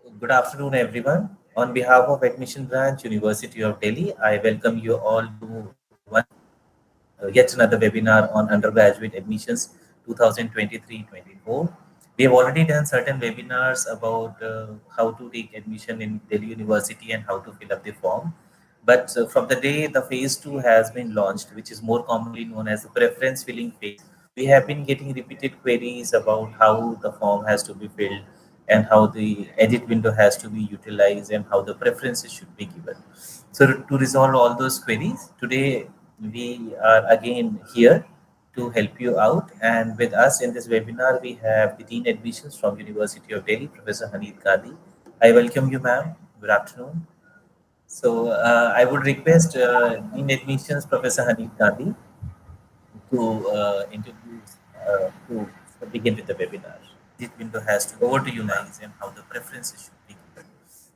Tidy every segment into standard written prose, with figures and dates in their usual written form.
Good afternoon, everyone. On behalf of Admission Branch, University of Delhi, I welcome you all to yet another webinar on undergraduate admissions 2023-24. We have already done certain webinars about how to take admission in Delhi University and how to fill up the form. But from the day the phase 2 has been launched, which is more commonly known as the preference filling phase, we have been getting repeated queries about how the form has to be filled and how the edit window has to be utilized and how the preferences should be given. So to resolve all those queries, today we are again here to help you out. And with us in this webinar, we have the Dean Admissions from University of Delhi, Professor Haneed Gandhi. I welcome you, ma'am. Good afternoon. So I would request Dean Admissions, Professor Haneed Gandhi, to introduce, to begin with the webinar. This window has to over to you, guys, and how the preferences should be given.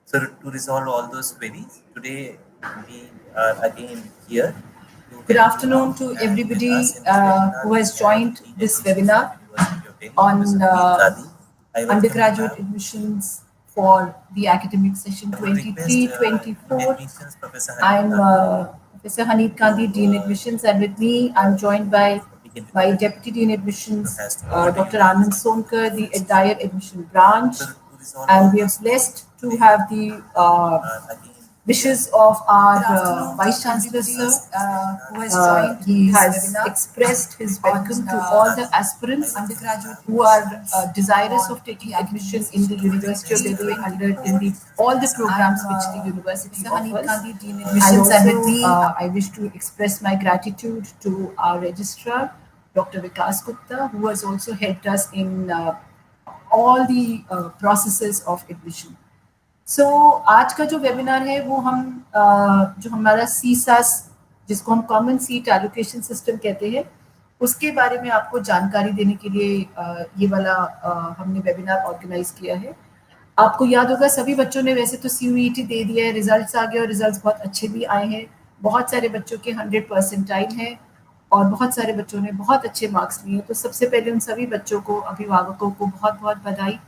So to resolve all those queries, today we are again here. Good afternoon to everybody who has joined this webinar on undergraduate admissions for the academic session 23-24. I'm Professor Haneed Gandhi, Dean Admissions, and with me I'm joined by Deputy Dean Admissions, Dr. Anand Sonkar, the entire admission branch, and we are blessed to have the wishes of our Vice Chancellor, sir, who has joined. He has expressed his welcome to all the aspirants who are desirous of taking admission in the University of Delhi in all the programs which the university offers. And also, I wish to express my gratitude to our registrar, Dr. Vikas Gupta, who has also helped us in all the processes of admission. सो आज का जो webinar है वो हम जो हमारा सीसास जिसको हम कॉमन सीट एलोकेशन सिस्टम कहते हैं उसके बारे में आपको जानकारी देने के लिए ये वाला हमने वेबिनार ऑर्गेनाइज किया है। आपको याद होगा सभी बच्चों ने वैसे तो CUET दे दिया है, रिजल्ट्स आ गए और रिजल्ट्स बहुत अच्छे भी आए हैं। बहुत सारे बच्चों के 100% हैं और बहुत सारे बच्चों ने बहुत अच्छे मार्क्स लिए। तो सबसे पहले उन सभी बच्चों को, अभिभावकों को बहुत बहुत बधाई।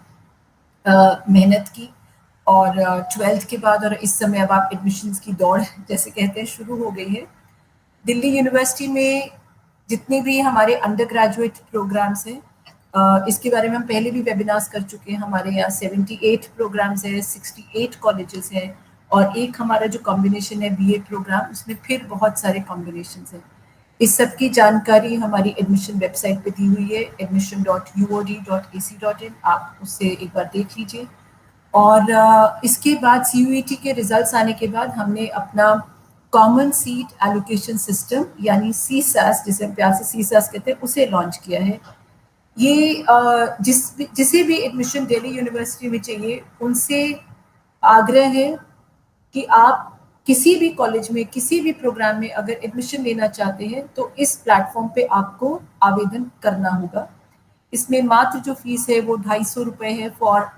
मेहनत की और 12th के बाद और इस समय अब आप एडमिशन्स की दौड़ जैसे कहते हैं शुरू हो गई है। दिल्ली यूनिवर्सिटी में जितने भी हमारे अंडर ग्रेजुएट प्रोग्राम्स हैं इसके बारे में हम पहले भी वेबिनार्स कर चुके हैं। हमारे यहाँ 78 प्रोग्राम्स हैं, 68 कॉलेजेस हैं और एक हमारा जो कॉम्बिनेशन है BA प्रोग्राम, उसमें फिर बहुत सारे कॉम्बिनेशंस हैं। इस सब की जानकारी हमारी एडमिशन वेबसाइट पे दी हुई है, admission.uod.ac.in। आप उससे एक बार देख लीजिए। और इसके बाद CUET के रिजल्ट्स आने के बाद हमने अपना कॉमन सीट एलोकेशन सिस्टम यानी CSAS, जिसे हम प्यार से CSAS कहते हैं, उसे लॉन्च किया है। ये जिसे भी एडमिशन दिल्ली यूनिवर्सिटी में चाहिए उनसे आग्रह है कि आप किसी भी कॉलेज में किसी भी प्रोग्राम में अगर एडमिशन लेना चाहते हैं तो इस प्लेटफॉर्म पे आपको आवेदन करना होगा। इसमें मात्र जो फीस है वो 250 रुपये है for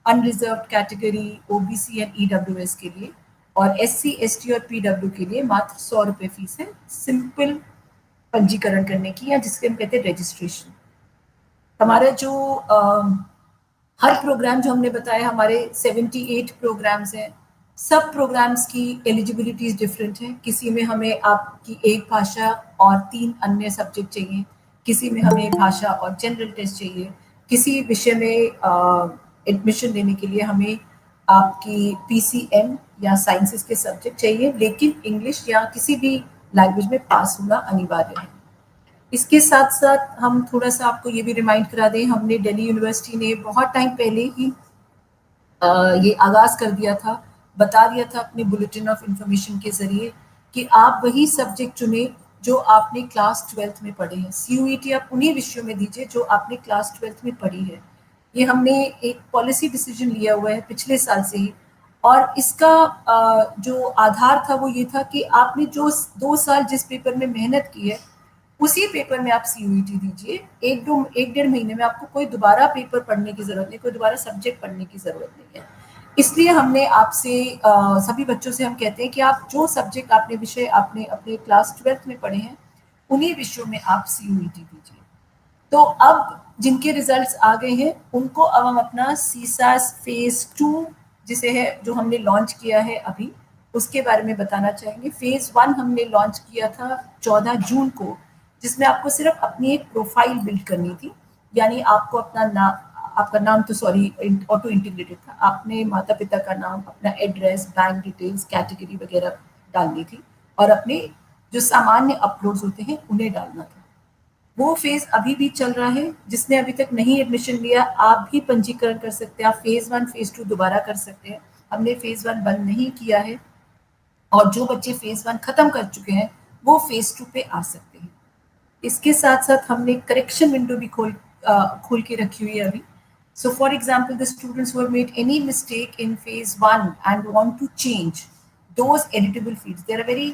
unreserved category, OBC and EWS के लिए, और SC, ST और PW के लिए मात्र 100 रुपये फीस है सिंपल पंजीकरण करने की, या जिसके हम कहते हैं रजिस्ट्रेशन। हमारा जो हर प्रोग्राम जो हमने बताया, हमारे 78 प्रोग्राम्स हैं। सब प्रोग्राम्स की एलिजिबिलिटीज डिफरेंट हैं। किसी में हमें आपकी एक भाषा और 3 अन्य सब्जेक्ट चाहिए, किसी में हमें भाषा और जनरल टेस्ट चाहिए, किसी विषय में एडमिशन लेने के लिए हमें आपकी PCM या साइंसेस के सब्जेक्ट चाहिए, लेकिन इंग्लिश या किसी भी लैंग्वेज में पास होना अनिवार्य है। इसके साथ साथ हम थोड़ा सा आपको ये भी रिमाइंड करा दें, हमने दिल्ली यूनिवर्सिटी ने बहुत टाइम पहले ही ये आगाज़ कर दिया था, बता दिया था अपने बुलेटिन ऑफ इंफॉर्मेशन के ज़रिए कि आप वही सब्जेक्ट चुने जो आपने क्लास 12th में पढ़े हैं। CUET आप उन्हीं विषयों में दीजिए जो आपने क्लास 12th में पढ़ी है। ये हमने एक पॉलिसी डिसीजन लिया हुआ है पिछले साल से ही, और इसका जो आधार था वो ये था कि आपने जो 2 साल जिस पेपर में मेहनत की है उसी पेपर में आप CUET दीजिए। 1-1.5 महीने में आपको कोई दोबारा पेपर पढ़ने की ज़रूरत नहीं, कोई दोबारा सब्जेक्ट पढ़ने की ज़रूरत नहीं है। इसलिए हमने आपसे सभी बच्चों से हम कहते हैं कि आप जो सब्जेक्ट आपने विषय आपने अपने क्लास 12th में पढ़े हैं उन्हीं विषयों में आप CUET दीजिए। तो अब जिनके रिजल्ट्स आ गए हैं उनको अब हम अपना CSAS फेज 2 जिसे है जो हमने लॉन्च किया है अभी, उसके बारे में बताना चाहेंगे। फेज़ 1 हमने लॉन्च किया था 14 जून को, जिसमें आपको सिर्फ अपनी एक प्रोफाइल बिल्ड करनी थी, यानी आपको आपका नाम तो सॉरी ऑटो इंटीग्रेटेड था, आपने माता पिता का नाम, अपना एड्रेस, बैंक डिटेल्स, कैटेगरी वगैरह डालनी थी और अपने जो सामान्य अपलोड्स होते हैं उन्हें डालना था। वो फेज अभी भी चल रहा है। जिसने अभी तक नहीं एडमिशन लिया, आप भी पंजीकरण कर सकते हैं। आप फेज 1 फेज 2 दोबारा कर सकते हैं। हमने फेज 1 बंद नहीं किया है और जो बच्चे फेज 1 खत्म कर चुके हैं वो फेज 2 पे आ सकते हैं। इसके साथ साथ हमने करेक्शन विंडो भी खोल के रखी हुई है अभी। So for example, the students who have made any mistake in phase 1 and want to change those editable fields, there are very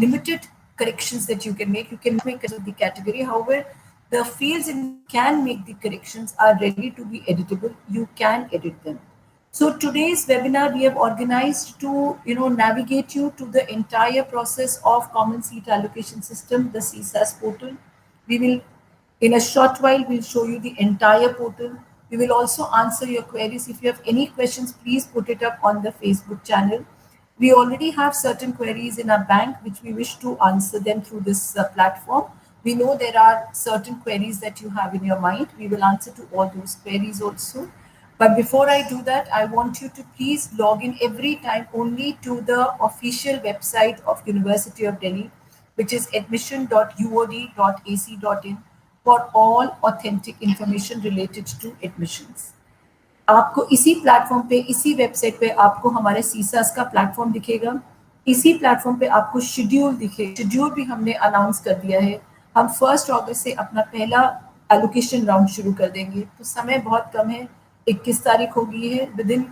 limited corrections that you can make. You can make the category. However, the fields in can make the corrections are ready to be editable. You can edit them. So today's webinar we have organized to navigate you to the entire process of Common Seat Allocation System, the CSAS portal. We will in a short while we'll show you the entire portal. We will also answer your queries. If you have any questions, please put it up on the Facebook channel. We already have certain queries in our bank which we wish to answer them through this platform. We know there are certain queries that you have in your mind. We will answer to all those queries also. But before I do that, I want you to please log in every time only to the official website of University of Delhi, which is admission.uod.ac.in for all authentic information related to admissions. आपको इसी platform पे, इसी website पे आपको हमारे सीसास का platform दिखेगा। इसी प्लेटफॉर्म पे आपको शेड्यूल दिखे। शेड्यूल भी हमने अनाउंस कर दिया है। हम 1 अगस्त से अपना पहला एलोकेशन राउंड शुरू कर देंगे, तो समय बहुत कम है। 21 तारीख हो गई है। With in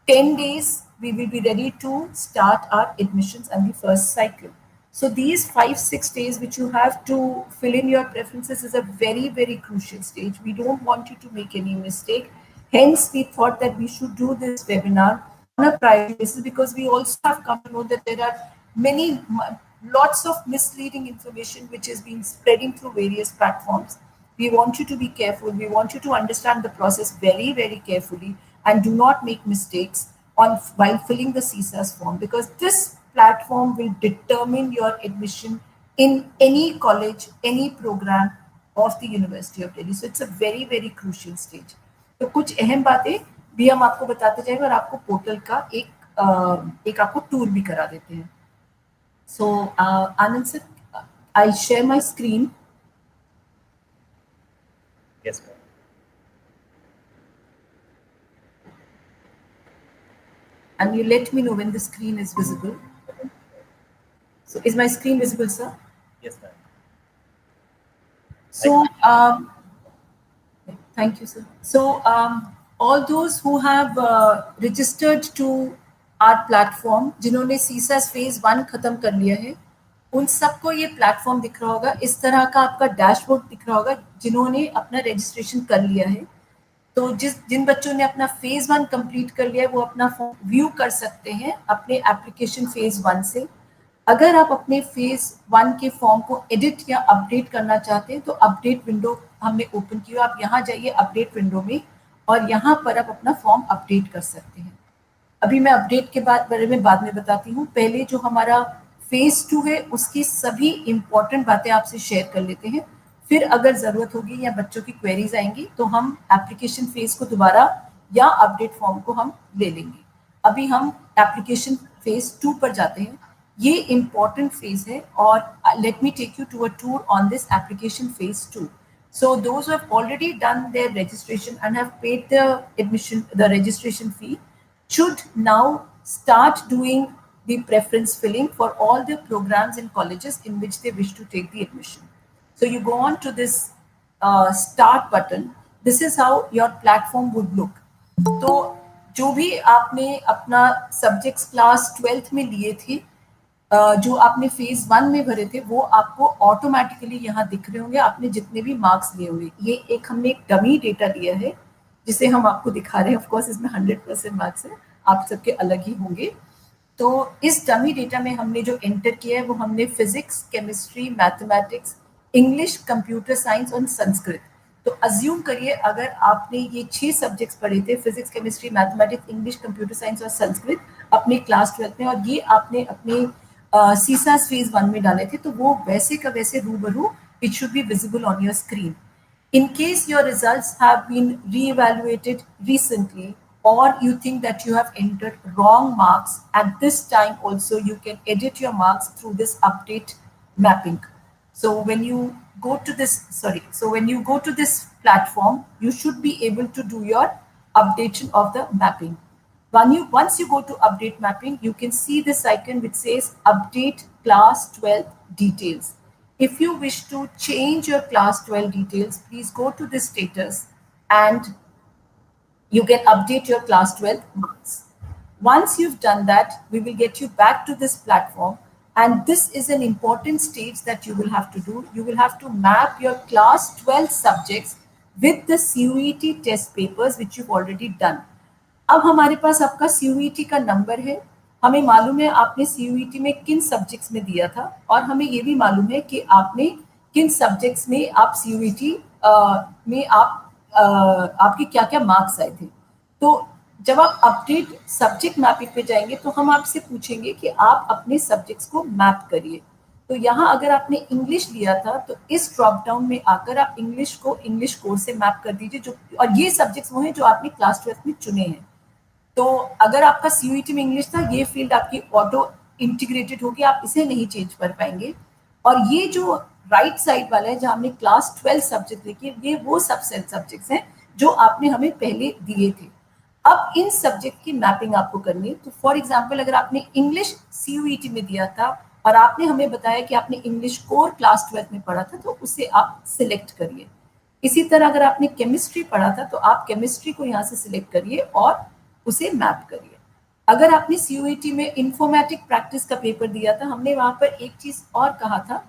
10 days we will be ready to start our admissions and the first cycle. So these 5-6 days which you have to fill in your preferences is a very, very crucial stage. We don't want you to make any mistake. Hence, we thought that we should do this webinar on a priority basis, because we also have come to know that there are lots of misleading information which is being spreading through various platforms. We want you to be careful. We want you to understand the process very, very carefully and do not make mistakes while filling the CSAS form, because this platform will determine your admission in any college, any program of the University of Delhi. So it's a very, very crucial stage. तो कुछ अहम बातें भी हम आपको बताते जाएंगे और आपको पोर्टल का एक आपको टूर भी करा देते हैं। So Anand sir, I share my screen. Yes, ma'am. And you let me know when the screen is visible. So is my screen visible, sir? Yes, ma'am. So thank you, sir. So all those who have registered to our platform, जिन्होंने CSAS phase 1 खत्म कर लिया है, उन सबको ये platform दिख रहा होगा। इस तरह का आपका डैशबोर्ड दिख रहा होगा जिन्होंने अपना रजिस्ट्रेशन कर लिया है। तो जिन बच्चों ने अपना फेज 1 कंप्लीट कर लिया है वो अपना फॉर्म व्यू कर सकते हैं अपने एप्लीकेशन फेज 1 से। अगर आप अपने फेज 1 के फॉर्म को एडिट या अपडेट करना चाहते हैं तो अपडेट विंडो हमने ओपन की है। आप यहाँ जाइए अपडेट विंडो में और यहाँ पर आप अपना फॉर्म अपडेट कर सकते हैं। अभी मैं अपडेट के बारे में बाद में बताती हूँ। पहले जो हमारा फेज 2 है उसकी सभी इंपॉर्टेंट बातें आपसे शेयर कर लेते हैं। फिर अगर ज़रूरत होगी या बच्चों की क्वेरीज आएंगी तो हम एप्लीकेशन फेज को दोबारा या अपडेट फॉर्म को हम ले लेंगे। अभी हम एप्लीकेशन फेज 2 पर जाते हैं। ये इम्पॉर्टेंट फेज है और let me take you to a tour on this application phase 2. So those who have already done their registration and have paid the registration fee should now start doing the preference filling for all the programs and colleges in which they wish to take the admission. So you go on to this start button. This is how your platform would look. तो जो भी आपने अपना subjects class 12th में लिए थे, जो आपने फेज 1 में भरे थे, वो आपको ऑटोमेटिकली यहाँ दिख रहे होंगे। आपने जितने भी मार्क्स लिए होंगे, ये हमने एक डमी डेटा दिया है जिसे हम आपको दिखा रहे हैं। ऑफ कोर्स इसमें 100% मार्क्स है, आप सबके अलग ही होंगे। तो इस डमी डेटा में हमने जो एंटर किया है वो हमने physics, chemistry, mathematics, English, computer science और संस्कृत, तो अज्यूम करिए अगर आपने ये 6 सब्जेक्ट्स पढ़े थे, physics, chemistry, mathematics, English, computer science और संस्कृत, अपने क्लास 12 में, और ये आपने अपने सीसास फेज 1 में डाले थे, तो वो वैसे का वैसे रूबरू it should be visible on your screen. In case your results have been re-evaluated recently, or you think that you have entered wrong marks, at this time also you can edit your marks through this update mapping. So when you go to this, when you go to this platform, you should be able to do your updation of the mapping. Once you go to update mapping, you can see this icon which says update class 12 details. If you wish to change your class 12 details, please go to this status and you can update your class 12 marks. Once you've done that, we will get you back to this platform, and this is an important stage that you will have to do. You will have to map your class 12 subjects with the CUET test papers which you've already done. अब हमारे पास आपका CUET का number है, हमें मालूम है आपने CUET में किन सब्जेक्ट्स में दिया था, और हमें ये भी मालूम है कि आपने किन सब्जेक्ट्स में आप CUET में आपके क्या क्या मार्क्स आए थे। तो जब आप अपडेट सब्जेक्ट मैपिंग पे जाएंगे तो हम आपसे पूछेंगे कि आप अपने सब्जेक्ट्स को मैप करिए। तो यहाँ अगर आपने इंग्लिश लिया था तो इस ड्रॉप डाउन में आकर आप इंग्लिश को इंग्लिश कोर्स से मैप कर दीजिए, जो और ये सब्जेक्ट्स वो हैं जो आपने क्लास 12 में चुने हैं। तो अगर आपका CUET में इंग्लिश था, ये फील्ड आपकी ऑटो इंटीग्रेटेड होगी, आप इसे नहीं चेंज कर पाएंगे। और ये जो राइट साइड वाला है जहाँ हमने क्लास 12 सब्जेक्ट लिखे, ये वो सबसेट सब्जेक्ट्स हैं जो आपने हमें पहले दिए थे। अब इन सब्जेक्ट की मैपिंग आपको करनी है। तो फॉर एग्जाम्पल अगर आपने इंग्लिश CUET में दिया था और आपने हमें बताया कि आपने इंग्लिश कोर क्लास 12 में पढ़ा था, तो उसे आप सिलेक्ट करिए। इसी तरह अगर आपने केमिस्ट्री पढ़ा था तो आप केमिस्ट्री को यहाँ से सिलेक्ट करिए और उसे मैप करिए। अगर आपने CUET में इंफॉर्मेटिक प्रैक्टिस का पेपर दिया था, हमने वहां पर एक चीज और कहा था,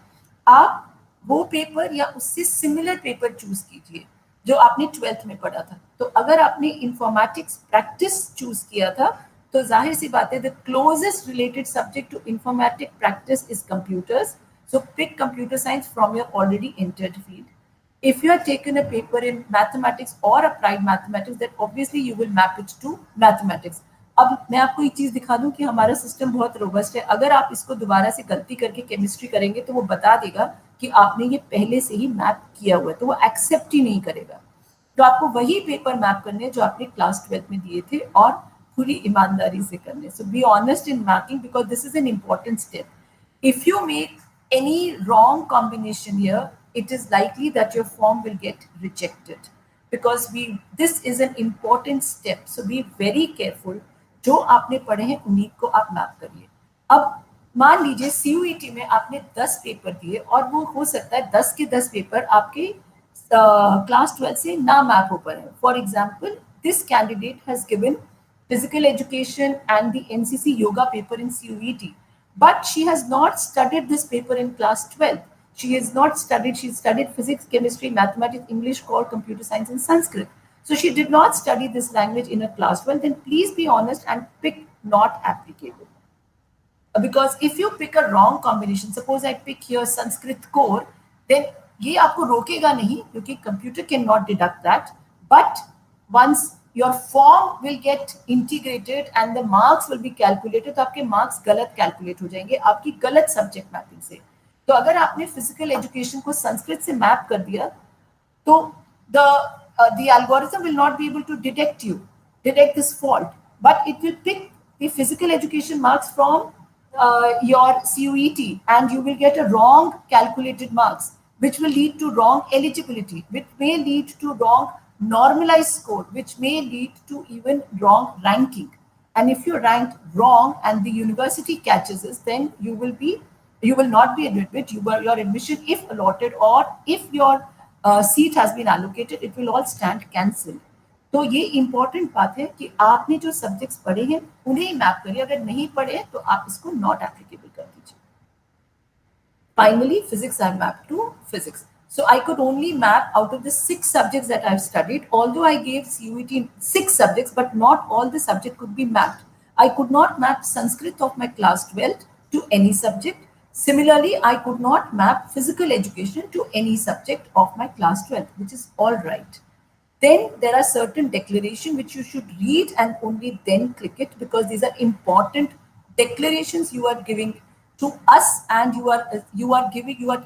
आप वो पेपर या उससे सिमिलर पेपर चूज कीजिए जो आपने 12th में पढ़ा था। तो अगर आपने इंफॉर्मेटिक्स प्रैक्टिस चूज किया था तो जाहिर सी बात है the closest related subject to informatic practice is computers, so pick computer science from your already entered field. If you have taken a paper in mathematics or applied mathematics, then obviously you will map it to mathematics. अब मैं आपको एक चीज दिखा दूं कि हमारा system बहुत रोबस्ट है। अगर आप इसको दोबारा से गलती करके केमिस्ट्री करेंगे तो वो बता देगा कि आपने ये पहले से ही मैप किया हुआ है, तो वो एक्सेप्ट ही नहीं करेगा। तो आपको वही पेपर मैप करने जो आपने क्लास 12 में दिए थे, और पूरी ईमानदारी से करने। So be honest in mapping because this is an important step. If you make any wrong combination here, it is likely that your form will get rejected because this is an important step. So be very careful. जो आपने पढ़े हैं उन्हीं को आप map करिए। अब मान लीजिए CUET में आपने 10 पेपर दिए और वो हो सकता है 10 के 10 पेपर आपके क्लास 12 से ना मैप हो पाए। For example, this candidate has given physical education and the NCC yoga paper in CUET, but she has not studied this paper in class 12. She studied physics, chemistry, mathematics, English, core, computer science, and Sanskrit. So she did not study this language in her class 12. Then please be honest and pick not applicable. Because if you pick a wrong combination, suppose I pick here Sanskrit core, then ये आपको रोकेगा नहीं क्योंकि computer cannot deduct that. But once your form will get integrated and the marks will be calculated, तो आपके marks गलत calculate हो जाएंगे आपकी गलत subject mapping से। तो अगर आपने physical education को संस्कृत से मैप कर दिया तो the algorithm will not be able to detect this fault, but it will pick the physical education marks from your CUET, and you will get a wrong calculated marks, which will lead to wrong eligibility, which may lead to wrong normalized score, which may lead to even wrong ranking. And if you ranked wrong and the university catches this, then you will not be admitted. Your admission, if allotted or if your seat has been allocated, it will all stand cancelled. तो ये important बात है कि आपने जो subjects पढ़े हैं उन्हें ही मैप करिए, अगर नहीं पढ़े तो आप इसको नॉट एप्लीकेबल कर दीजिए. Finally, physics I mapped to physics. So I could only map out of the 6 subjects that I've studied, although I gave CUET 6 subjects, but not all the subjects could be mapped. I could not map Sanskrit of my class 12 to any subject. Similarly, I could not map physical education to any subject of my class 12th, which is all right. Then there are certain declarations which you should read and only then click it, because these are important declarations you are giving to us, and you are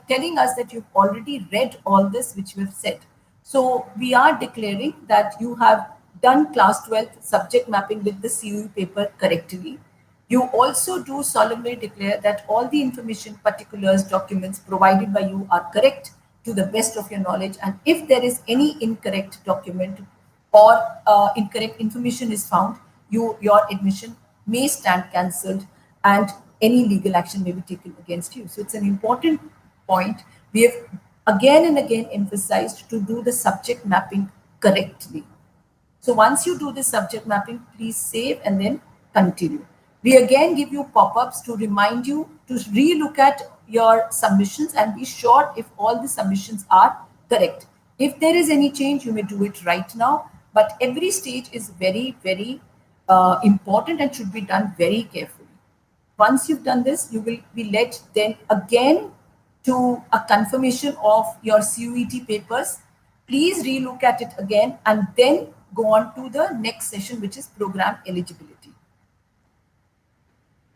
telling us that you've already read all this which we have said. So we are declaring that you have done class 12th subject mapping with the CUE paper correctly. You also do solemnly declare that all the information, particulars, documents provided by you are correct to the best of your knowledge. And if there is any incorrect document or incorrect information is found, your admission may stand cancelled and any legal action may be taken against you. So it's an important point. We have again and again emphasized to do the subject mapping correctly. So once you do this subject mapping, please save and then continue. We again give you pop-ups to remind you to re-look at your submissions and be sure if all the submissions are correct. If there is any change, you may do it right now, but every stage is very, very important and should be done very carefully. Once you've done this, you will be led then again to a confirmation of your CUET papers. Please relook at it again and then go on to the next session, which is program eligibility.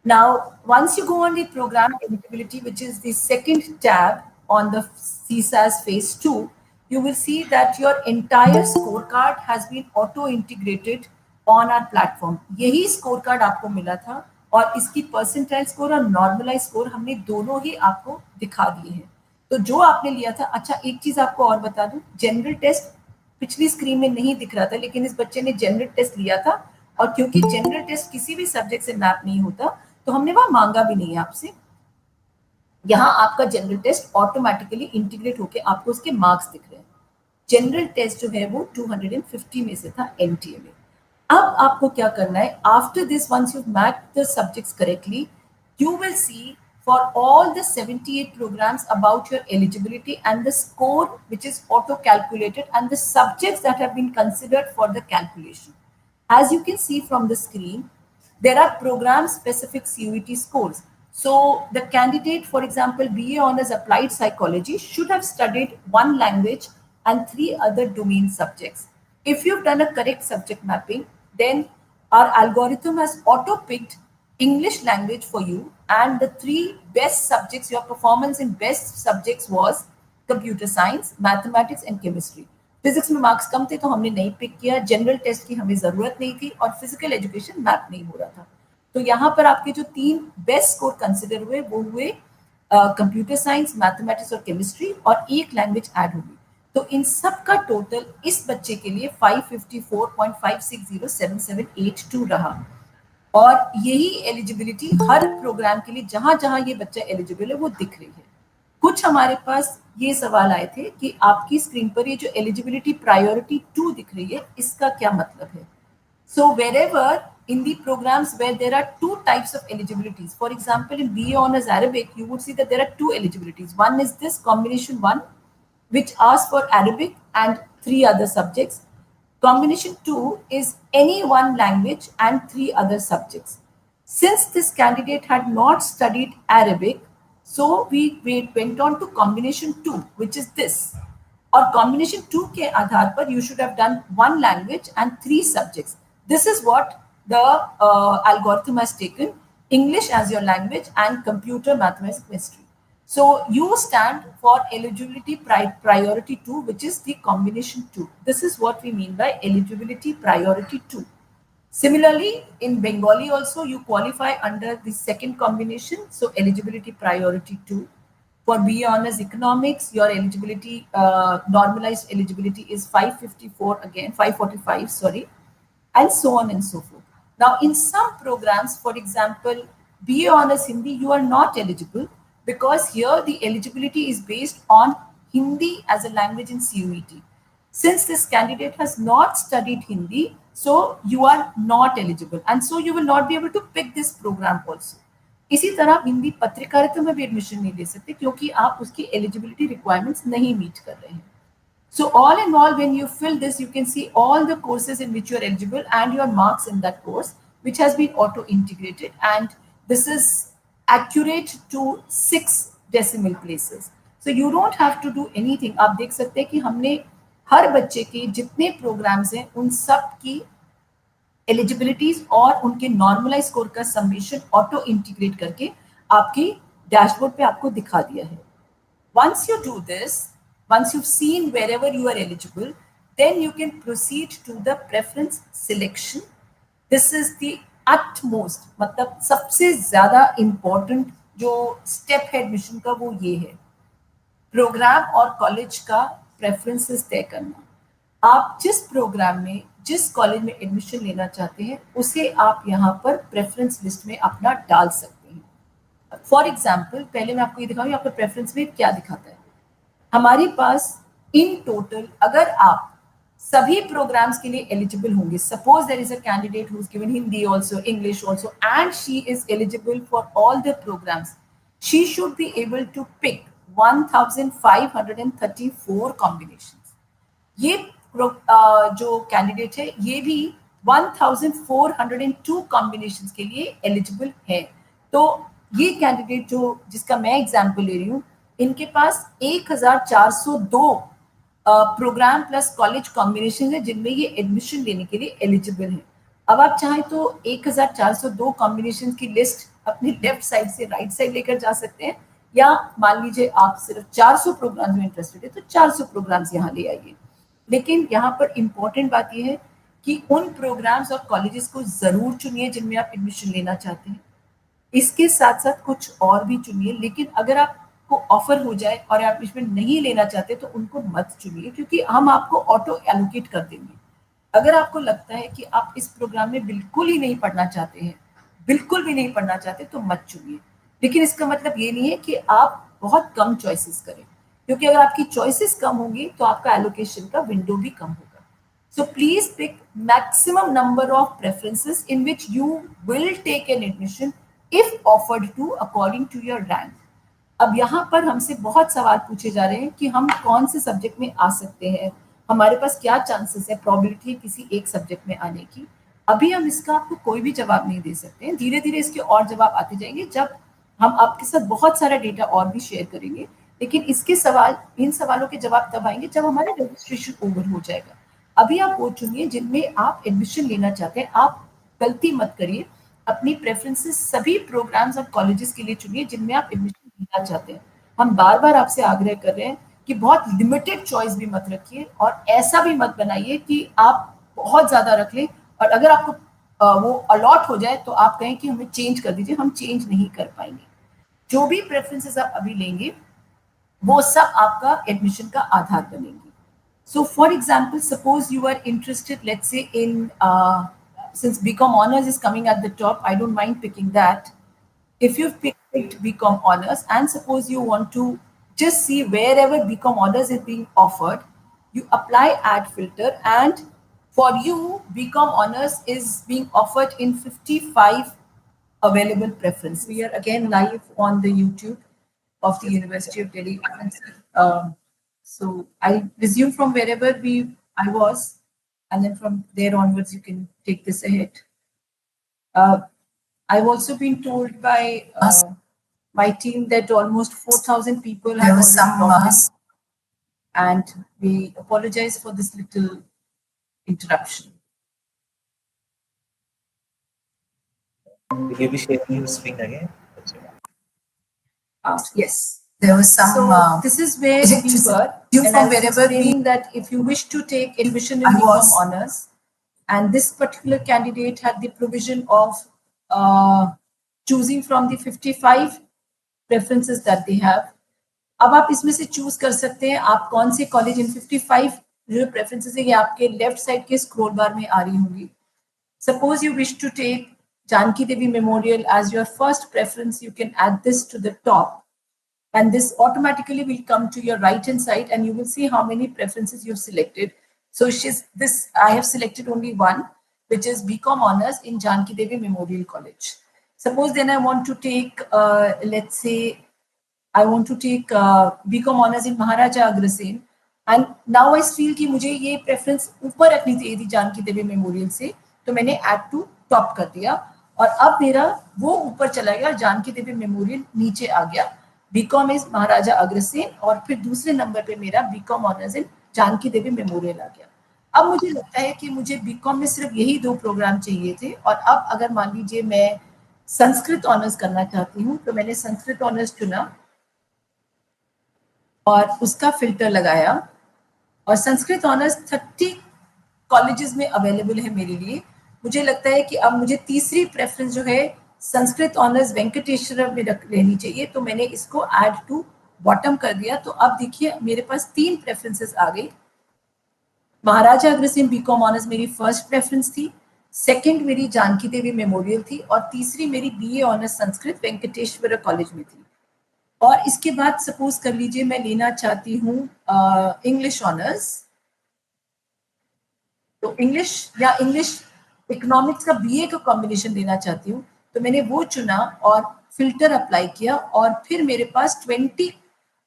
Now, once you go on the program eligibility, which is the second tab on the CSAS phase 2, you will see that your entire scorecard has been auto-integrated on our platform. यही scorecard आपको मिला था और इसकी percentile score और normalized score हमने दोनों ही आपको दिखा दिए हैं. तो जो आपने लिया था, अच्छा एक चीज आपको और बता दूं, जनरल टेस्ट पिछली स्क्रीन में नहीं दिख रहा था, लेकिन इस बच्चे ने जनरल टेस्ट लिया था और क्योंकि जनरल टेस्ट किसी भी सब्जेक्ट से मैप नहीं होता तो हमने वहां मांगा भी नहीं है आपसे. यहाँ आपका जनरल टेस्ट ऑटोमेटिकली इंटीग्रेट होके आपको उसके मार्क्स दिख रहे हैं. जनरल टेस्ट जो है वो 250 में से था एनटीए में. अब आपको क्या करना है, after this once you map the subjects correctly, you will see for all the 78 programs about your eligibility and the score which is auto calculated and the subjects that have been considered for the calculation. As you can see from the screen, there are program specific CUET scores. So the candidate, for example, BA Honours Applied Psychology should have studied one language and 3 other domain subjects. If you've done a correct subject mapping, then our algorithm has auto picked English language for you, and the 3 best subjects, your performance in best subjects was computer science, mathematics and chemistry. Physics में marks कम थे तो हमने नहीं pick किया, general test की हमें जरूरत नहीं थी और फिजिकल एजुकेशन मैप नहीं हो रहा था. तो यहाँ पर आपके जो 3 बेस्ट स्कोर कंसिडर हुए वो हुए कंप्यूटर साइंस, मैथमेटिक्स और केमिस्ट्री, और एक लैंग्वेज ऐड होगी. तो इन सब का टोटल इस बच्चे के लिए 554.5607782 रहा. और यही एलिजिबिलिटी हर प्रोग्राम के लिए जहां जहां ये बच्चा एलिजिबल है वो दिख रही है. कुछ हमारे पास ये सवाल आए थे कि आपकी स्क्रीन पर ये जो एलिजिबिलिटी प्रायोरिटी 2 दिख रही है इसका क्या मतलब है. सो wherever in the programs where there are 2 types of eligibilities, for example in BA Honours Arabic you would see that there are 2 eligibilities. One is this combination 1 which asks for Arabic and 3 other subjects. Combination 2 is any one language and 3 other subjects. Since this candidate had not studied Arabic, so we went on to combination 2, which is this. Or combination 2 के आधार पर you should have done 1 language and 3 subjects. This is what the algorithm has taken: English as your language and computer, mathematics, chemistry. So you stand for eligibility priority 2, which is the combination 2. This is what we mean by eligibility priority 2. Similarly, in Bengali also you qualify under the second combination, so eligibility priority 2. For BA Honours Economics, your eligibility, normalized eligibility is 554 again, 545, sorry, and so on and so forth. Now, in some programs, for example, BA Honours Hindi, you are not eligible because here the eligibility is based on Hindi as a language in CUET. Since this candidate has not studied Hindi, so you are not eligible, and so you will not be able to pick this program also. इसी तरह हिंदी पत्रकारिता में भी admission नहीं ले सकते क्योंकि आप उसकी एलिजिबिलिटी रिक्वायरमेंट्स नहीं मीट कर रहे हैं. So all in all, when you fill this, you can see all the courses in which you are eligible and your marks in that course, which has been auto integrated. And this is accurate to 6 decimal places. So you don't have to do anything. आप देख सकते हैं कि हमने हर बच्चे के जितने programmes हैं उन सब की एलिजिबिलिटीज और उनके नॉर्मलाइज स्कोर का समेशन ऑटो इंटीग्रेट करके आपकी डैशबोर्ड पे आपको दिखा दिया है. Once you do this, once you've seen wherever you are eligible, then you can proceed to the preference selection. This is the utmost, मतलब सबसे ज्यादा important जो स्टेप है एडमिशन का वो ये है, प्रोग्राम और कॉलेज का प्रेफरेंसेस तय करना. आप जिस प्रोग्राम में जिस कॉलेज में एडमिशन लेना चाहते हैं उसे आप यहाँ पर प्रेफरेंस लिस्ट में अपना डाल सकते हैं. फॉर एग्जाम्पल पहले मैं आपको ये दिखाऊंगी आपका प्रेफरेंस में क्या दिखाता है. हमारे पास इन टोटल अगर आप सभी प्रोग्राम्स के लिए एलिजिबल होंगे, suppose there is a candidate who is given Hindi also, English also, and she is eligible for all the programmes, she should be able to pick 1534 combinations. ये जो कैंडिडेट है ये भी 1402 कॉम्बिनेशंस के लिए एलिजिबल है. तो ये कैंडिडेट जो जिसका मैं एग्जांपल ले रही हूँ, इनके पास 1402 प्रोग्राम प्लस कॉलेज कॉम्बिनेशन है जिनमें ये एडमिशन लेने के लिए एलिजिबल है. अब आप चाहें तो 1402 कॉम्बिनेशन की लिस्ट अपनी लेफ्ट साइड से राइट साइड लेकर जा सकते हैं, या मान लीजिए आप सिर्फ 400 प्रोग्राम्स में इंटरेस्टेड है तो 400 प्रोग्राम्स यहाँ ले आइए. लेकिन यहाँ पर इंपॉर्टेंट बात यह है कि उन प्रोग्राम्स और कॉलेजेस को जरूर चुनिए जिनमें आप एडमिशन लेना चाहते हैं. इसके साथ साथ कुछ और भी चुनिए, लेकिन अगर आपको ऑफर हो जाए और आप एडमिशन नहीं लेना चाहते तो उनको मत चुनिए, क्योंकि हम आपको ऑटो एलोकेट कर देंगे. अगर आपको लगता है कि आप इस प्रोग्राम में बिल्कुल ही नहीं पढ़ना चाहते हैं, बिल्कुल भी नहीं पढ़ना चाहते, तो मत चुनिए. लेकिन इसका मतलब ये नहीं है कि आप बहुत कम चॉइसेस करें, क्योंकि अगर आपकी चॉइसेस कम होंगी तो आपका एलोकेशन का विंडो भी कम होगा. So please pick maximum number of preferences in which you will take an admission if offered to according to your rank. अब यहाँ पर हमसे बहुत सवाल पूछे जा रहे हैं कि हम कौन से सब्जेक्ट में आ सकते हैं, हमारे पास क्या चांसेस है, प्रोबेबिलिटी किसी एक सब्जेक्ट में आने की. अभी हम इसका आपको कोई भी जवाब नहीं दे सकते हैं. धीरे धीरे इसके और जवाब आते जाएंगे जब हम आपके साथ बहुत सारा डेटा और भी शेयर करेंगे. लेकिन इसके सवाल, इन सवालों के जवाब तब आएंगे जब हमारा रजिस्ट्रेशन ओवर हो जाएगा. अभी आप वो चुनिए जिनमें आप एडमिशन लेना चाहते हैं. आप गलती मत करिए, अपनी प्रेफरेंसेस सभी प्रोग्राम्स और कॉलेजेस के लिए चुनिए जिनमें आप एडमिशन लेना चाहते हैं. हम बार बार आपसे आग्रह कर रहे हैं कि बहुत लिमिटेड चॉइस भी मत रखिए और ऐसा भी मत बनाइए कि आप बहुत ज्यादा रख लें और अगर आपको वो अलॉट हो जाए तो आप कहें कि हमें चेंज कर दीजिए. हम चेंज नहीं कर पाएंगे. जो भी प्रेफरेंसेस आप अभी लेंगे वो सब आपका एडमिशन का आधार बनेंगे. So for example, suppose you are interested, let's say in, since BCom Honors is coming at the top, I don't mind picking that. If you've picked BCom Honors and suppose you want to just see wherever BCom Honors is being offered, you apply ad filter and for you, BCom Honors is being offered in 55 available preferences. We are again live on the YouTube of the University of Delhi. So I resume from wherever I was, and then from there onwards you can take this ahead. I've also been told by my team that almost 4,000 people have already logged in, and we apologize for this little interruption. Will you be sharing your screen again? Yes. There was some. So this is where we were. You from wherever meaning that if you wish to take admission in BCom Honors, and this particular candidate had the provision of choosing from the 55 preferences that they have. अब आप इसमें से choose कर सकते हैं आप कौन से कॉलेज इन 55 जो प्रेफरेंसेस है ये आपके लेफ्ट साइड के स्क्रॉल बार में आ रही होंगी. Suppose you wish to take Janki Devi Memorial as your first preference, you can add this to the top. And this automatically will come to your right hand side and you will see how many preferences you've selected. So I have selected only one, which is BCom Honors in Janki Devi Memorial College. Suppose then I want to take, let's say, I want to take BCom Honors in Maharaja Agrasen. And now I feel कि मुझे ये preference ऊपर रखनी चाहिए थी Janaki Devi memorial से, तो मैंने add to top कर दिया और अब मेरा वो ऊपर चला गया, जानकी देवी मेमोरियल नीचे आ गया, बीकॉम इज महाराजा अग्रसेन, और फिर दूसरे नंबर पे मेरा BCom honours in Janki Devi memorial आ गया। अब मुझे लगता है कि मुझे बीकॉम में सिर्फ यही 2 प्रोग्राम चाहिए थे, और अब अगर मान लीजिए मैं संस्कृत ऑनर्स करना चाहती हूँ तो मैंने संस्कृत ऑनर्स चुना और उसका फिल्टर लगाया, और संस्कृत ऑनर्स 30 कॉलेजेस में अवेलेबल है मेरे लिए। मुझे लगता है कि अब मुझे तीसरी प्रेफरेंस जो है संस्कृत ऑनर्स वेंकटेश्वर में रख लेनी चाहिए, तो मैंने इसको ऐड टू बॉटम कर दिया। तो अब देखिए मेरे पास 3 प्रेफरेंसेस आ गई। महाराजा अग्रसेन बीकॉम ऑनर्स मेरी फर्स्ट प्रेफरेंस थी, सेकंड मेरी जानकी देवी मेमोरियल थी, और तीसरी मेरी BA honours Sanskrit Venkateswara college में थी। और इसके बाद सपोज कर लीजिए मैं लेना चाहती हूँ इंग्लिश ऑनर्स, तो इंग्लिश या इंग्लिश इकोनॉमिक्स का बीए का कॉम्बिनेशन लेना चाहती हूँ, तो मैंने वो चुना और फिल्टर अप्लाई किया, और फिर मेरे पास 20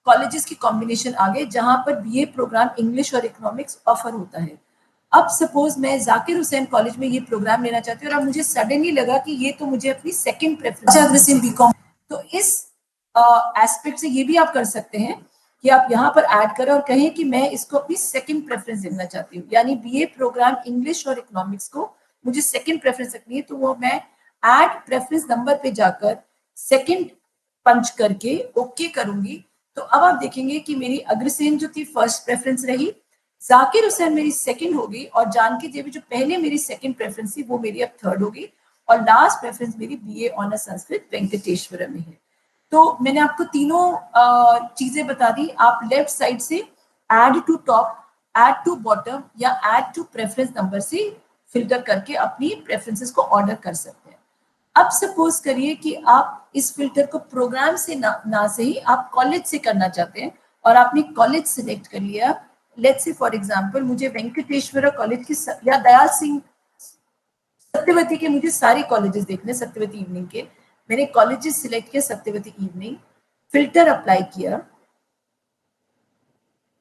कॉलेजेस की कॉम्बिनेशन आ गए जहां पर बीए प्रोग्राम इंग्लिश और इकोनॉमिक्स ऑफर होता है। अब सपोज मैं जाकिर हुसैन कॉलेज में ये प्रोग्राम लेना चाहती हूँ और अब मुझे सडनली लगा कि ये तो मुझे अपनी सेकंड प्रेफरेंस बीकॉम, तो इस एस्पेक्ट से ये भी आप कर सकते हैं कि आप यहाँ पर ऐड करें और कहें कि मैं इसको अपनी सेकंड प्रेफरेंस देना चाहती हूँ, यानी बीए प्रोग्राम इंग्लिश और इकोनॉमिक्स को मुझे सेकंड प्रेफरेंस रखनी है, तो वो मैं ऐड प्रेफरेंस नंबर पे जाकर सेकंड पंच करके ओके करूंगी। तो अब आप देखेंगे कि मेरी अग्रसेन जो थी फर्स्ट प्रेफरेंस रही, जाकिर हुसैन मेरी सेकंड होगी, और जानकी देवी जो पहले मेरी सेकंड प्रेफरेंस थी वो मेरी अब थर्ड होगी, और लास्ट प्रेफरेंस मेरी बीए ऑनर्स संस्कृत वेंकटेश्वर में है। तो मैंने आपको तीनों चीजें बता दी। आप लेफ्ट साइड से add to top, add to bottom या ऐड टू प्रेफरेंस नंबर से फिल्टर करके अपनी प्रेफरेंसेस को ऑर्डर कर सकते हैं। अब सपोज करिए कि आप इस फिल्टर को प्रोग्राम से ना से ही आप कॉलेज से करना चाहते हैं, और आपने कॉलेज सिलेक्ट कर लिया। लेट्स से फॉर एग्जांपल मुझे वेंकटेश्वर कॉलेज की या दयाल सिंह सत्यवती के मुझे सारे कॉलेजेस देखने, सत्यवती इवनिंग के मैंने कॉलेजेस सिलेक्ट किया, सत्यवती इवनिंग, फिल्टर अप्लाई किया,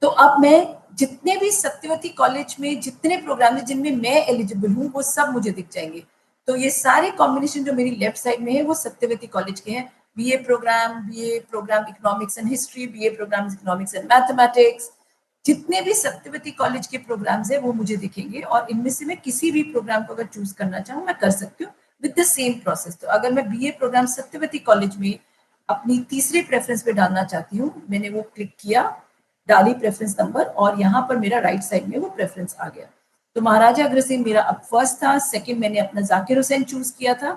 तो अब मैं जितने भी सत्यवती कॉलेज में जितने प्रोग्राम है जिनमें मैं एलिजिबल हूँ वो सब मुझे दिख जाएंगे। तो ये सारे कॉम्बिनेशन जो मेरी लेफ्ट साइड में है वो सत्यवती कॉलेज के हैं। BA programme economics and history, BA programme economics and mathematics, जितने भी सत्यवती कॉलेज के प्रोग्राम्स है वो मुझे दिखेंगे, और इनमें से मैं किसी भी प्रोग्राम को अगर चूज करना चाहूँ मैं कर सकती हूँ विद द सेम प्रोसेस। तो अगर मैं बीए प्रोग्राम सत्यवती कॉलेज में अपनी तीसरे प्रेफरेंस पे डालना चाहती हूँ, मैंने वो क्लिक किया, डाली प्रेफरेंस नंबर, और यहाँ पर मेरा राइट साइड में वो प्रेफरेंस आ गया। तो महाराजा अग्रसेन मेरा अब फर्स्ट था, सेकंड मैंने अपना जाकिर हुसैन चूज किया था,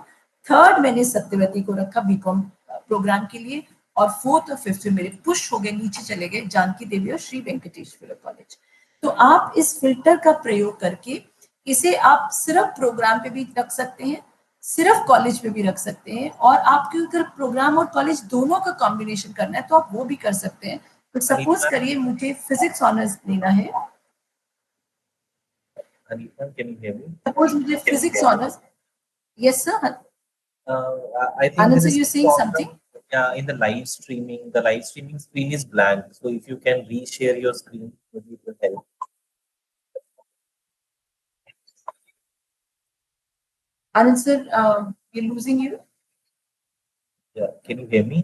थर्ड मैंने सत्यवती को रखा बीकॉम प्रोग्राम के लिए, और फोर्थ और फिफ्थ मेरे पुश हो गए, नीचे चले गए जानकी देवी और श्री वेंकटेश्वर कॉलेज। तो आप इस फिल्टर का प्रयोग करके इसे आप सिर्फ प्रोग्राम पे भी रख सकते हैं, सिर्फ कॉलेज पे भी रख सकते हैं, और आपके अगर प्रोग्राम और कॉलेज दोनों का कॉम्बिनेशन करना है तो आप वो भी कर सकते हैं। तो सपोज करिए मुझे फिजिक्स ऑनर्स लेना है, Anita, can you hear me? Suppose मुझे physics honours, yes sir, I think Anand there sir is you some saying problem. Something? Yeah, in the live streaming screen is blank. So if you can reshare your screen, maybe it will help. Anand sir we losing you, Yeah, can you hear me?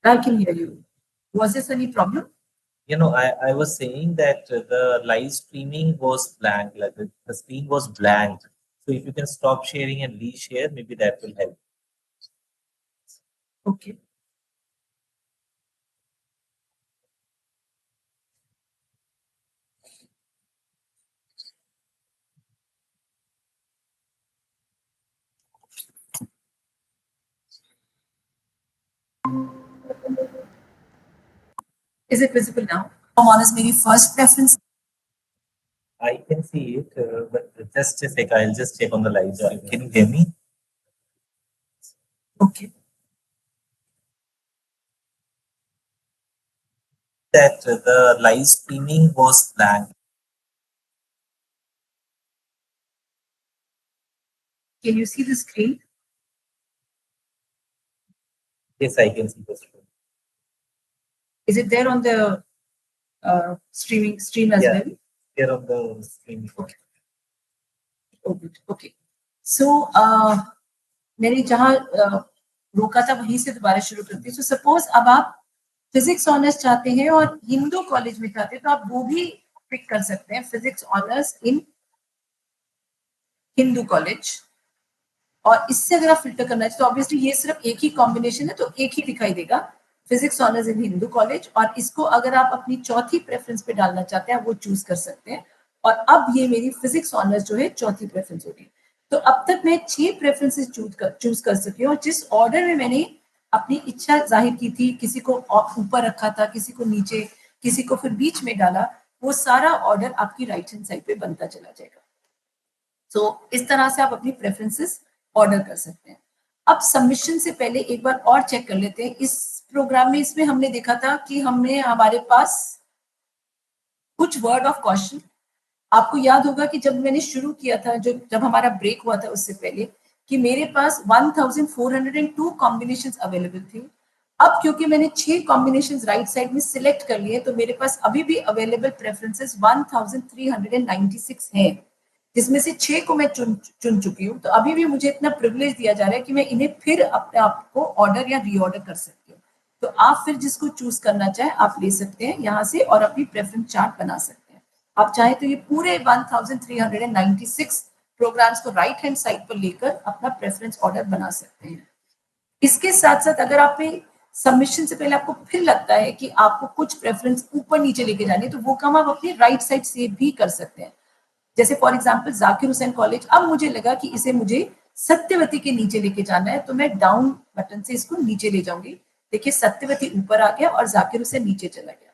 I can hear you, was this any problem? I was saying that the live streaming was blank, like the screen was blank. So if you can stop sharing and reshare, maybe that will help. Okay, is it visible now? Honours मेरी first preference, I can see it, but just a sec. I'll just check on the live stream. Can you hear me? Okay, That the live streaming was blank. Can you see the screen? Yes, I can see the screen. Is it there on the stream as Yeah, well? here on the screen. Okay. Okay, so मैंने जहाँ रोका था वहीं से दोबारा शुरू करती हूँ। सो सपोज अब आप फिजिक्स ऑनर्स चाहते हैं और हिंदू कॉलेज में चाहते हैं तो आप वो भी पिक कर सकते हैं, physics honours in Hindu college. और इससे अगर आप फिल्टर करना चाहिए तो ऑब्वियसली ये सिर्फ एक ही कॉम्बिनेशन है तो एक ही दिखाई देगा, physics honours in Hindu college. और इसको अगर आप अपनी चौथी प्रेफरेंस पे डालना चाहते हैं वो चूज कर सकते हैं। और अब ये मेरी फिजिक्स ऑनर्स जो है चौथी प्रेफरेंस होगी। तो अब तक मैं 6 प्रेफरेंसेस चूज कर सकी हूँ। जिस ऑर्डर में मैंने अपनी इच्छा जाहिर की थी, किसी को ऊपर रखा था, किसी को नीचे, किसी को फिर बीच में डाला, वो सारा ऑर्डर आपकी राइट हैंड साइड पे बनता चला जाएगा। तो इस तरह से आप अपनी प्रेफरेंसेस ऑर्डर कर सकते हैं। अब सबमिशन से पहले एक बार और चेक कर लेते हैं। इस प्रोग्राम में इसमें हमने देखा था कि हमने हमारे पास कुछ वर्ड ऑफ क्वेश्चन, आपको याद होगा कि जब मैंने शुरू किया था, जब हमारा ब्रेक हुआ था उससे पहले, कि मेरे पास 1402 कॉम्बिनेशंस अवेलेबल थे। अब क्योंकि मैंने 6 कॉम्बिनेशंस राइट साइड में सिलेक्ट कर लिए तो मेरे पास अभी भी अवेलेबल प्रेफरेंसेस 1396 हैं, जिसमें से 6 को मैं चुन चुकी हूँ। तो अभी भी मुझे इतना प्रिविलेज दिया जा रहा है कि मैं इन्हें फिर अपने आप को ऑर्डर या रीऑर्डर कर सकती हूँ। तो आप फिर जिसको चूज करना चाहें आप ले सकते हैं यहाँ से और अपनी प्रेफरेंस चार्ट बना सकते हैं। आप चाहें तो ये पूरे 1396 प्रोग्राम्स को राइट हैंड साइड पर लेकर अपना प्रेफरेंस ऑर्डर बना सकते हैं। इसके साथ साथ अगर आप सबमिशन से पहले आपको फिर लगता है कि आपको कुछ प्रेफरेंस ऊपर नीचे लेके जानी है तो वो काम आप अपनी राइट साइड से भी कर सकते हैं। जैसे for example Zakir Hussain college, अब मुझे लगा कि इसे मुझे सत्यवती के नीचे लेके जाना है तो मैं डाउन बटन से इसको नीचे ले जाऊंगी। देखिए सत्यवती ऊपर आ गया और जाकिर हुसैन नीचे चला गया।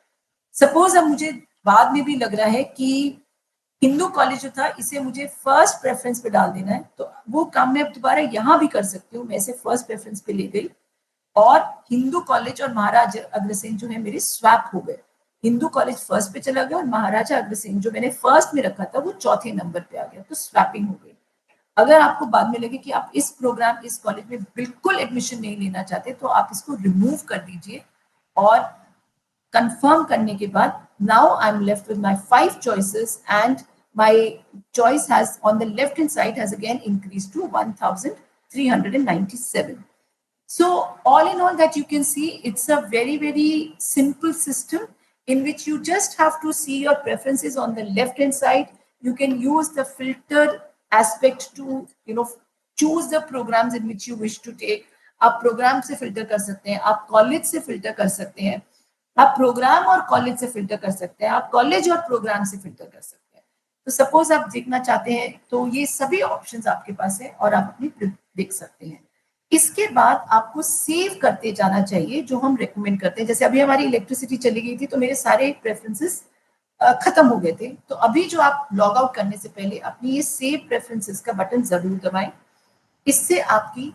सपोज अब मुझे बाद में भी लग रहा है कि हिंदू कॉलेज जो था इसे मुझे फर्स्ट प्रेफरेंस पे डाल देना है तो वो काम मैं अब दोबारा यहाँ भी कर सकती हूँ। मैं इसे फर्स्ट प्रेफरेंस पे ले गई और हिंदू कॉलेज और महाराजा अग्रसेन जो है मेरे स्वैप हो गए। हिंदू कॉलेज फर्स्ट पे चला गया और महाराजा अग्रसेन जो मैंने फर्स्ट में रखा था वो चौथे नंबर पे आ गया, तो स्वैपिंग हो गई। अगर आपको बाद में लगे कि आप इस प्रोग्राम इस कॉलेज में बिल्कुल एडमिशन नहीं लेना चाहते तो आप इसको रिमूव कर दीजिए और कंफर्म करने के बाद now I am left with my 5 choices and my choice has on the left hand side has again increased to 1397. So all in all that you can see, it's a very, very simple system in which you just have to see your preferences on the left hand side. You can use the filter aspect to, choose the programs in which you wish to take. आप programme से filter कर सकते हैं, आप college से filter कर सकते हैं, आप प्रोग्राम और कॉलेज से फिल्टर कर सकते हैं, आप कॉलेज और प्रोग्राम से फिल्टर कर सकते हैं। तो सपोज आप देखना चाहते हैं तो ये सभी ऑप्शंस आपके पास है और आप अपनी देख सकते हैं। इसके बाद आपको सेव करते जाना चाहिए जो हम रेकमेंड करते हैं। जैसे अभी हमारी इलेक्ट्रिसिटी चली गई थी तो मेरे सारे प्रेफरेंसेस खत्म हो गए थे। तो अभी जो आप लॉग आउट करने से पहले अपनी ये सेव प्रेफरेंसेस का बटन जरूर दबाएं। इससे आपकी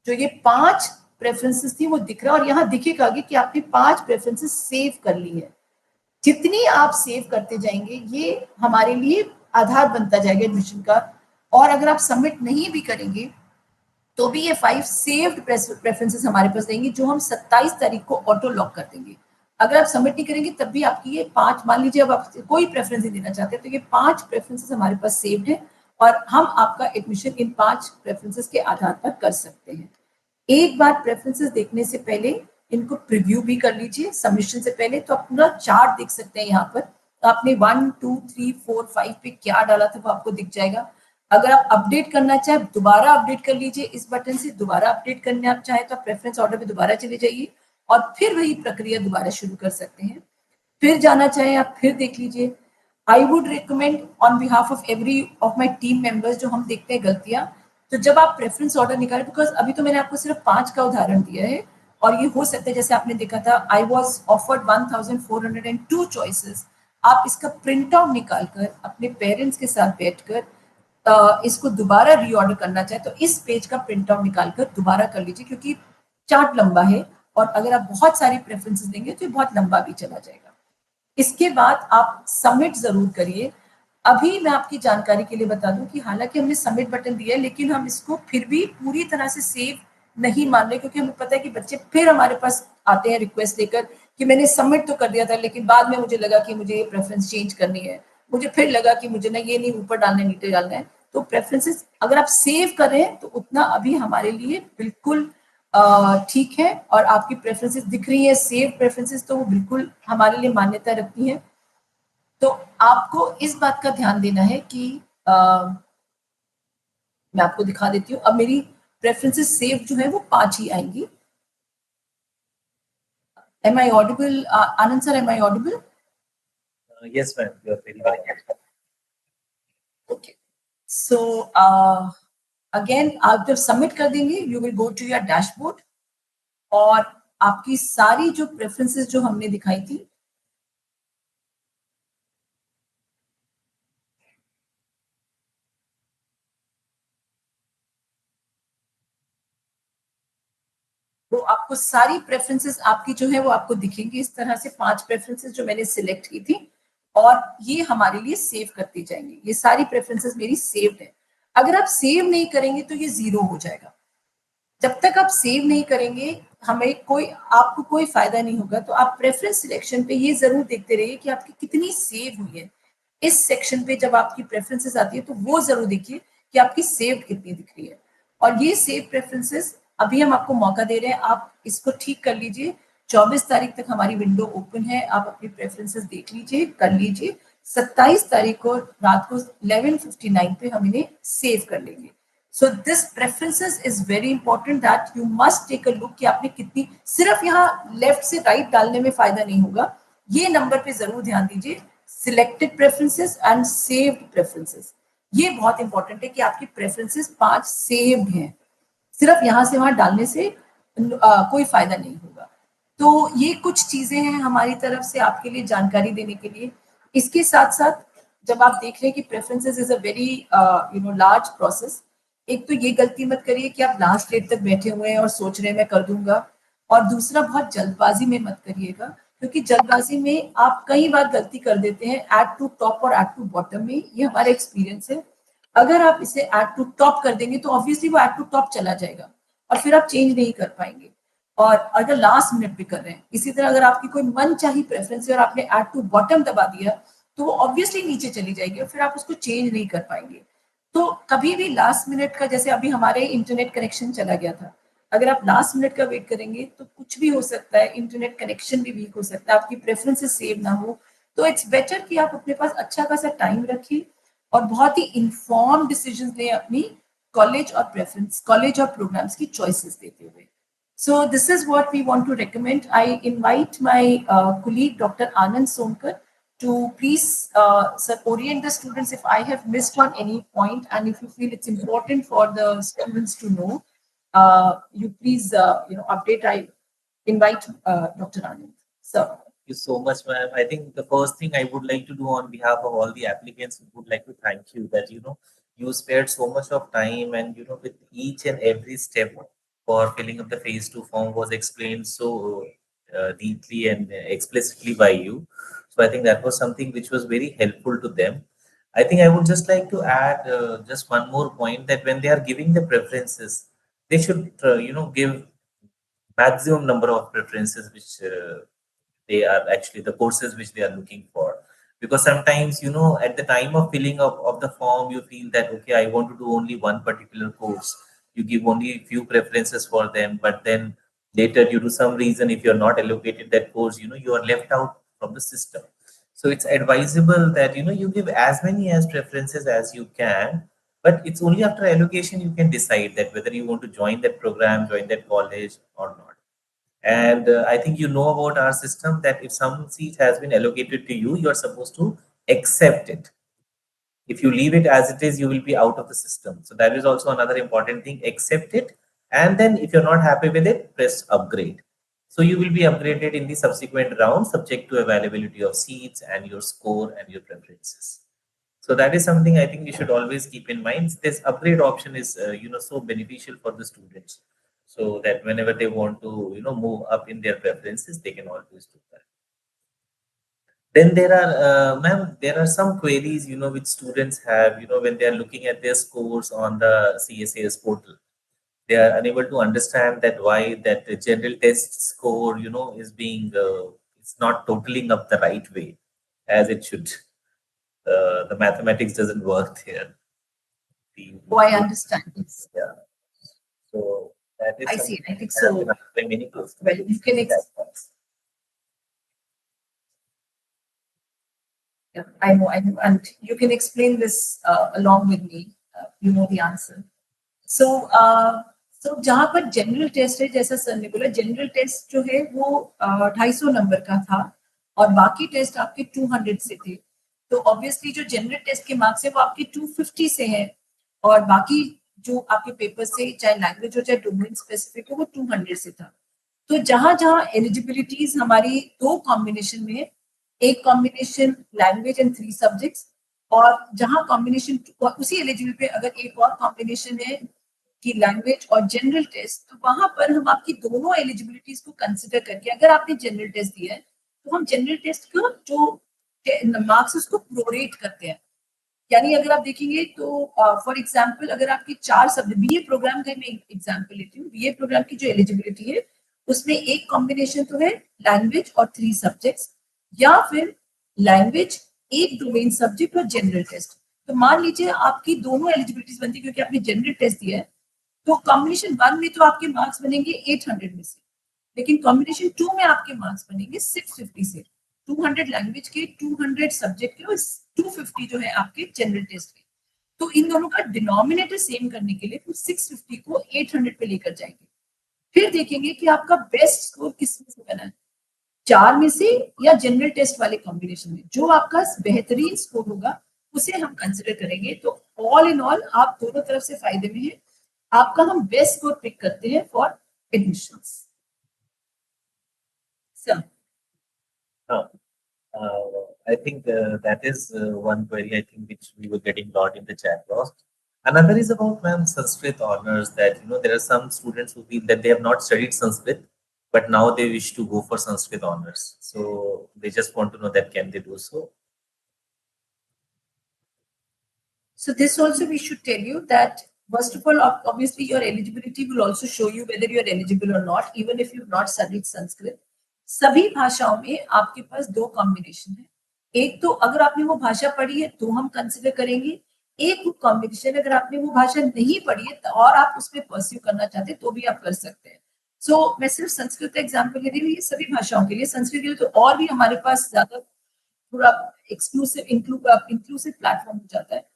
जो ये 5 प्रेफरेंसेस थी वो दिख रहा है और यहाँ दिखेगा कि आपने 5 प्रेफरेंसेस सेव कर ली है। जितनी आप सेव करते जाएंगे ये हमारे लिए आधार बनता जाएगा एडमिशन का। और अगर आप सबमिट नहीं भी करेंगे तो भी ये 5 सेव्ड प्रेफरेंसेस हमारे पास रहेंगी जो हम 27 तारीख को ऑटो लॉक कर देंगे। अगर आप सबमिट नहीं करेंगे तब भी आपकी ये 5, मान लीजिए अब आप कोई प्रेफरेंस नहीं देना चाहते तो ये 5 प्रेफरेंसेस हमारे पास सेव्ड है और हम आपका एडमिशन इन 5 प्रेफरेंसेस के आधार पर कर सकते हैं। एक बार प्रेफरेंसेस देखने से पहले इनको प्रीव्यू भी कर लीजिए सबमिशन से पहले, तो आप पूरा चार्ट देख सकते हैं। यहाँ पर तो आपने 1 2 3 4 5 पे क्या डाला था वो आपको दिख जाएगा। अगर आप अपडेट करना चाहें दोबारा अपडेट कर लीजिए इस बटन से। दोबारा अपडेट करने आप चाहें तो आप प्रेफरेंस ऑर्डर पे दोबारा चले जाइए और फिर वही प्रक्रिया दोबारा शुरू कर सकते हैं। फिर जाना चाहें आप फिर देख लीजिए। I would recommend on behalf of every of my team members जो हम देखते हैं गलतियां, तो जब आप प्रेफरेंस ऑर्डर निकालें, बिकॉज अभी तो मैंने आपको सिर्फ 5 का उदाहरण दिया है और ये हो सकता है जैसे आपने देखा था आई वॉज ऑफर्ड 1402 चॉइसेस। आप इसका प्रिंट आउट निकालकर अपने पेरेंट्स के साथ बैठकर इसको दोबारा रीऑर्डर करना चाहे तो इस पेज का प्रिंट आउट निकालकर दोबारा कर लीजिए क्योंकि चार्ट लंबा है और अगर आप बहुत सारी प्रेफरेंसेस देंगे तो ये बहुत लंबा भी चला जाएगा। इसके बाद आप सबमिट जरूर करिए। अभी मैं आपकी जानकारी के लिए बता दूं कि हालांकि हमने सबमिट बटन दिया है लेकिन हम इसको फिर भी पूरी तरह से सेव नहीं मान रहे क्योंकि हमें पता है कि बच्चे फिर हमारे पास आते हैं रिक्वेस्ट लेकर कि मैंने सबमिट तो कर दिया था लेकिन बाद में मुझे लगा कि मुझे ये प्रेफरेंस चेंज करनी है, मुझे फिर लगा कि मुझे ना ये नहीं ऊपर डालना है नीचे डालना है। तो प्रेफरेंसेस अगर आप सेव कर रहे हैं तो उतना अभी हमारे लिए बिल्कुल ठीक है, और आपकी प्रेफरेंसेस दिख रही है सेव प्रेफरेंसेस, तो वो बिल्कुल हमारे लिए मान्यता रखती है। तो आपको इस बात का ध्यान देना है कि मैं आपको दिखा देती हूँ। अब मेरी प्रेफरेंसेस सेव जो है वो 5 ही आएंगी। Am I audible? Anand sir, am I audible? Yes, ma'am. You are very right. Okay. So again, आप जब सबमिट कर देंगे, you will go to your dashboard, और आपकी सारी जो प्रेफरेंसेस जो हमने दिखाई थी, वो आपको सारी प्रेफरेंसेस आपकी जो है वो आपको दिखेंगी इस तरह से। 5 प्रेफरेंसेस जो मैंने सिलेक्ट की थी, और ये हमारे लिए सेव करती जाएंगी। ये सारी प्रेफरेंसेस मेरी सेव्ड है। अगर आप सेव नहीं करेंगे तो ये 0 हो जाएगा। जब तक आप सेव नहीं करेंगे, हमें कोई आपको कोई फायदा नहीं होगा। तो आप प्रेफरेंस सिलेक्शन पे ये जरूर देखते रहिए कि आपकी कितनी सेव हुई है। इस सेक्शन पे जब आपकी प्रेफरेंसेस आती है तो वो जरूर देखिए कि आपकी सेव कितनी दिख रही है। और ये सेव प्रेफरेंसेस अभी हम आपको मौका दे रहे हैं, आप इसको ठीक कर लीजिए। 24 तारीख तक हमारी विंडो ओपन है, आप अपनी प्रेफरेंसेस देख लीजिए, कर लीजिए। 27 तारीख को रात को 11:59 पे हम इन्हें सेव कर लेंगे। So this preferences is very important that you must take a look कि आपने कितनी, सिर्फ यहाँ लेफ्ट से राइट डालने में फायदा नहीं होगा। ये नंबर पे जरूर ध्यान दीजिए, selected preferences and saved preferences. ये बहुत इंपॉर्टेंट है कि आपकी प्रेफरेंसेस 5 सेव्ड हैं। सिर्फ यहाँ से वहां डालने से कोई फायदा नहीं होगा। तो ये कुछ चीजें हैं हमारी तरफ से आपके लिए जानकारी देने के लिए। इसके साथ साथ जब आप देख रहे हैं कि preferences is a very large process, एक तो ये गलती मत करिए कि आप लास्ट डेट तक बैठे हुए हैं और सोच रहे हैं मैं कर दूंगा। और दूसरा, बहुत जल्दबाजी में मत करिएगा, क्योंकि जल्दबाजी में आप कई बार गलती कर देते हैं ऐड टू टॉप और ऐड टू बॉटम में। ये हमारा एक्सपीरियंस है। अगर आप इसे ऐड टू टॉप कर देंगे तो ऑब्वियसली वो ऐड टू टॉप चला जाएगा और फिर आप चेंज नहीं कर पाएंगे। और अगर लास्ट मिनट पे कर रहे हैं, इसी तरह अगर आपकी कोई मन चाही प्रेफरेंस है और आपने ऐड टू बॉटम दबा दिया, तो वो ऑब्वियसली नीचे चली जाएगी और फिर आप उसको चेंज नहीं कर पाएंगे। तो कभी भी लास्ट मिनट का, जैसे अभी हमारे इंटरनेट कनेक्शन चला गया था, अगर आप लास्ट मिनट का वेट करेंगे तो कुछ भी हो सकता है, इंटरनेट कनेक्शन भी वीक हो सकता है, आपकी प्रेफरेंसेस सेव ना हो। तो इट्स बेटर कि आप अपने पास अच्छा खासा टाइम रखिए और बहुत ही इन्फॉर्म डिसीजन लें अपनी कॉलेज और प्रोग्राम्स की चॉइसेस देते हुए। So this is what we want to recommend. I invite my colleague Dr. Anand Sonkar to please sir, orient the students if I have missed on any point, and if you feel it's important for the students to know, you please update. I invite Dr. Anand. Sir. Thank you so much, ma'am. I think the first thing I would like to do on behalf of all the applicants would like to thank you that you spared so much of time, and with each and every step for filling up the phase 2 form was explained so deeply and explicitly by you. So I think that was something which was very helpful to them. I think I would just like to add just one more point, that when they are giving the preferences, they should give maximum number of preferences which they are actually the courses which they are looking for. Because sometimes at the time of filling up of the form, you feel that okay, I want to do only one particular course, you give only few preferences for them, but then later due to some reason, if you're not allocated that course, you are left out from the system. So it's advisable that you give as many as preferences as you can, but it's only after allocation you can decide that whether you want to join that program, join that college or not. And I think you know about our system, that if some seat has been allocated to you, you are supposed to accept it. If you leave it as it is, you will be out of the system. So that is also another important thing. Accept it. And then if you're not happy with it, press upgrade. So you will be upgraded in the subsequent round, subject to availability of seats and your score and your preferences. So that is something I think you should always keep in mind. This upgrade option is, so beneficial for the students, so that whenever they want to, move up in their preferences, they can always do that. Then there are, ma'am, there are some queries, which students have, when they are looking at their scores on the CSAS portal. They are unable to understand that why that the general test score, is being, it's not totaling up the right way as it should. The mathematics doesn't work here. Oh, I understand. Yes. Yeah. So that is I see. I think so. Many questions. Well, you can yeah, I know, and you can explain this along with me. You know the answer. So, जहाँ पर general test है, जैसा sir ने बोला, general test जो है वो 250 number का था और बाकी टेस्ट आपके 200 से थे. तो ऑब्वियसली जो जनरल टेस्ट के मार्क्स है वो आपके 250 से है और बाकी जो आपके पेपर से चाहे लैंग्वेज हो चाहे डोमेन स्पेसिफिक हो वो 200 से था. तो जहां जहां एलिजिबिलिटीज हमारी दो कॉम्बिनेशन में है, एक कॉम्बिनेशन लैंग्वेज एंड 3 सब्जेक्ट्स और जहां कॉम्बिनेशन उसी एलिजिबिलिटी पे अगर एक और कॉम्बिनेशन है कि लैंग्वेज और जनरल टेस्ट, तो वहां पर हम आपकी दोनों एलिजिबिलिटीज को कंसिडर करके, अगर आपने जनरल टेस्ट दिया है तो हम जनरल टेस्ट का जो मार्क्स उसको प्रोरेट करते हैं. यानी अगर आप देखेंगे तो फॉर एग्जांपल अगर आपकी 4 सब्जेक्ट बीए प्रोग्राम का मैं एग्जांपल लेती हूँ, बीए प्रोग्राम की जो एलिजिबिलिटी है उसमें एक कॉम्बिनेशन तो है लैंग्वेज और 3 सब्जेक्ट्स या फिर लैंग्वेज एक डोमेन सब्जेक्ट और जनरल टेस्ट. तो मान लीजिए आपकी दोनों एलिजिबिलिटीज बनती है क्योंकि आपने जनरल टेस्ट दिया है, तो कॉम्बिनेशन 1 में तो आपके मार्क्स बनेंगे 800 में से, लेकिन कॉम्बिनेशन 2 में आपके मार्क्स बनेंगे 650 से. 200 लैंग्वेज के, 200 सब्जेक्ट के और 250 जो है आपके जनरल टेस्ट के. तो इन दोनों का डिनोमिनेटर सेम करने के लिए फिर 650 को 800 पे लेकर जाएंगे. फिर देखेंगे कि आपका बेस्ट स्कोर किस में से बना है, 4 में से या जनरल टेस्ट वाले कॉम्बिनेशन में. जो आपका बेहतरीन स्कोर होगा उसे हम कंसिडर करेंगे. तो ऑल इन ऑल आप दोनों तरफ से फायदे में है. आपका हम बेस्ट स्कोर पिक करते हैं for admissions. Sir I think that is one query I think which we were getting a lot in the chat box. Another is about ma'am Sanskrit honors, that there are some students who feel that they have not studied Sanskrit but now they wish to go for Sanskrit honors. So they just want to know that can they do so? So this also we should tell you that first of all, obviously your eligibility will also show you whether you are eligible or not, even if you have not studied Sanskrit. सभी भाषाओं में आपके पास दो combination है. एक तो अगर आपने वो भाषा पढ़ी है तो हम कंसिडर करेंगे, एक कॉम्बिनेशन अगर आपने वो भाषा नहीं पढ़ी है और आप उसमें परस्यू करना चाहते हैं तो भी आप कर सकते हैं. सो मैं सिर्फ संस्कृत का एग्जाम्पल ले रही हूँ, ये सभी भाषाओं के लिए. संस्कृत के लिए तो और भी हमारे पास ज्यादा पूरा एक्सक्लूसिव इंक्लूसिव प्लेटफॉर्म हो जाता है.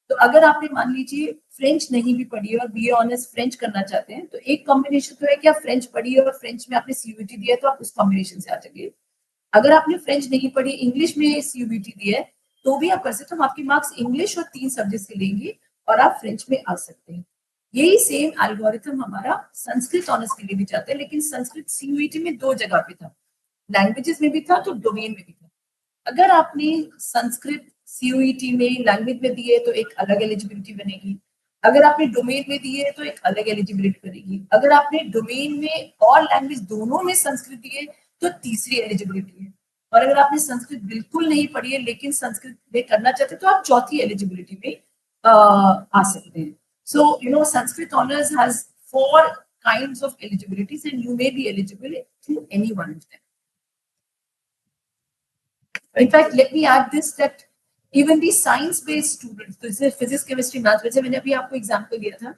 तो अगर आपने मान लीजिए फ्रेंच नहीं भी पढ़ी है और बीए ऑनर्स फ्रेंच करना चाहते हैं, तो एक कॉम्बिनेशन तो है कि आप फ्रेंच पढ़ी है और फ्रेंच में आपने सीयूईटी दिया है तो आप उस कॉम्बिनेशन से आ जाइए. अगर आपने फ्रेंच नहीं पढ़ी, इंग्लिश में सीयूईटी दिया है तो भी आप कर सकते हो. हम आपके मार्क्स इंग्लिश और 3 सब्जेक्ट से लेंगे और आप फ्रेंच में आ सकते हैं. यही सेम एल्गोरिथम हमारा संस्कृत ऑनर्स के लिए भी जाता है, लेकिन संस्कृत सीयूईटी में 2 जगह पे था, लैंग्वेजेस में भी था तो डोमेन में भी था. अगर आपने संस्कृत सीयूईटी में लैंग्वेज में दिए तो एक अलग एलिजिबिलिटी बनेगी, अगर आपने डोमेन में दिए तो एक अलग एलिजिबिलिटी बनेगी, अगर आपने डोमेन में और लैंग्वेज दोनों में संस्कृत दिए तो तीसरी एलिजिबिलिटी है, और अगर आपने संस्कृत बिल्कुल नहीं पढ़ी है लेकिन संस्कृत में करना चाहते तो आप चौथी एलिजिबिलिटी में आ सकते हैं. So Sanskrit honours has 4 kinds of eligibilities and you may be eligible through any one of them. In fact, let me add this, that even the science-based students, तो जैसे फिजिक्स, केमिस्ट्री, मैथ्स, वैसे मैंने अभी आपको एग्जांपल दिया था,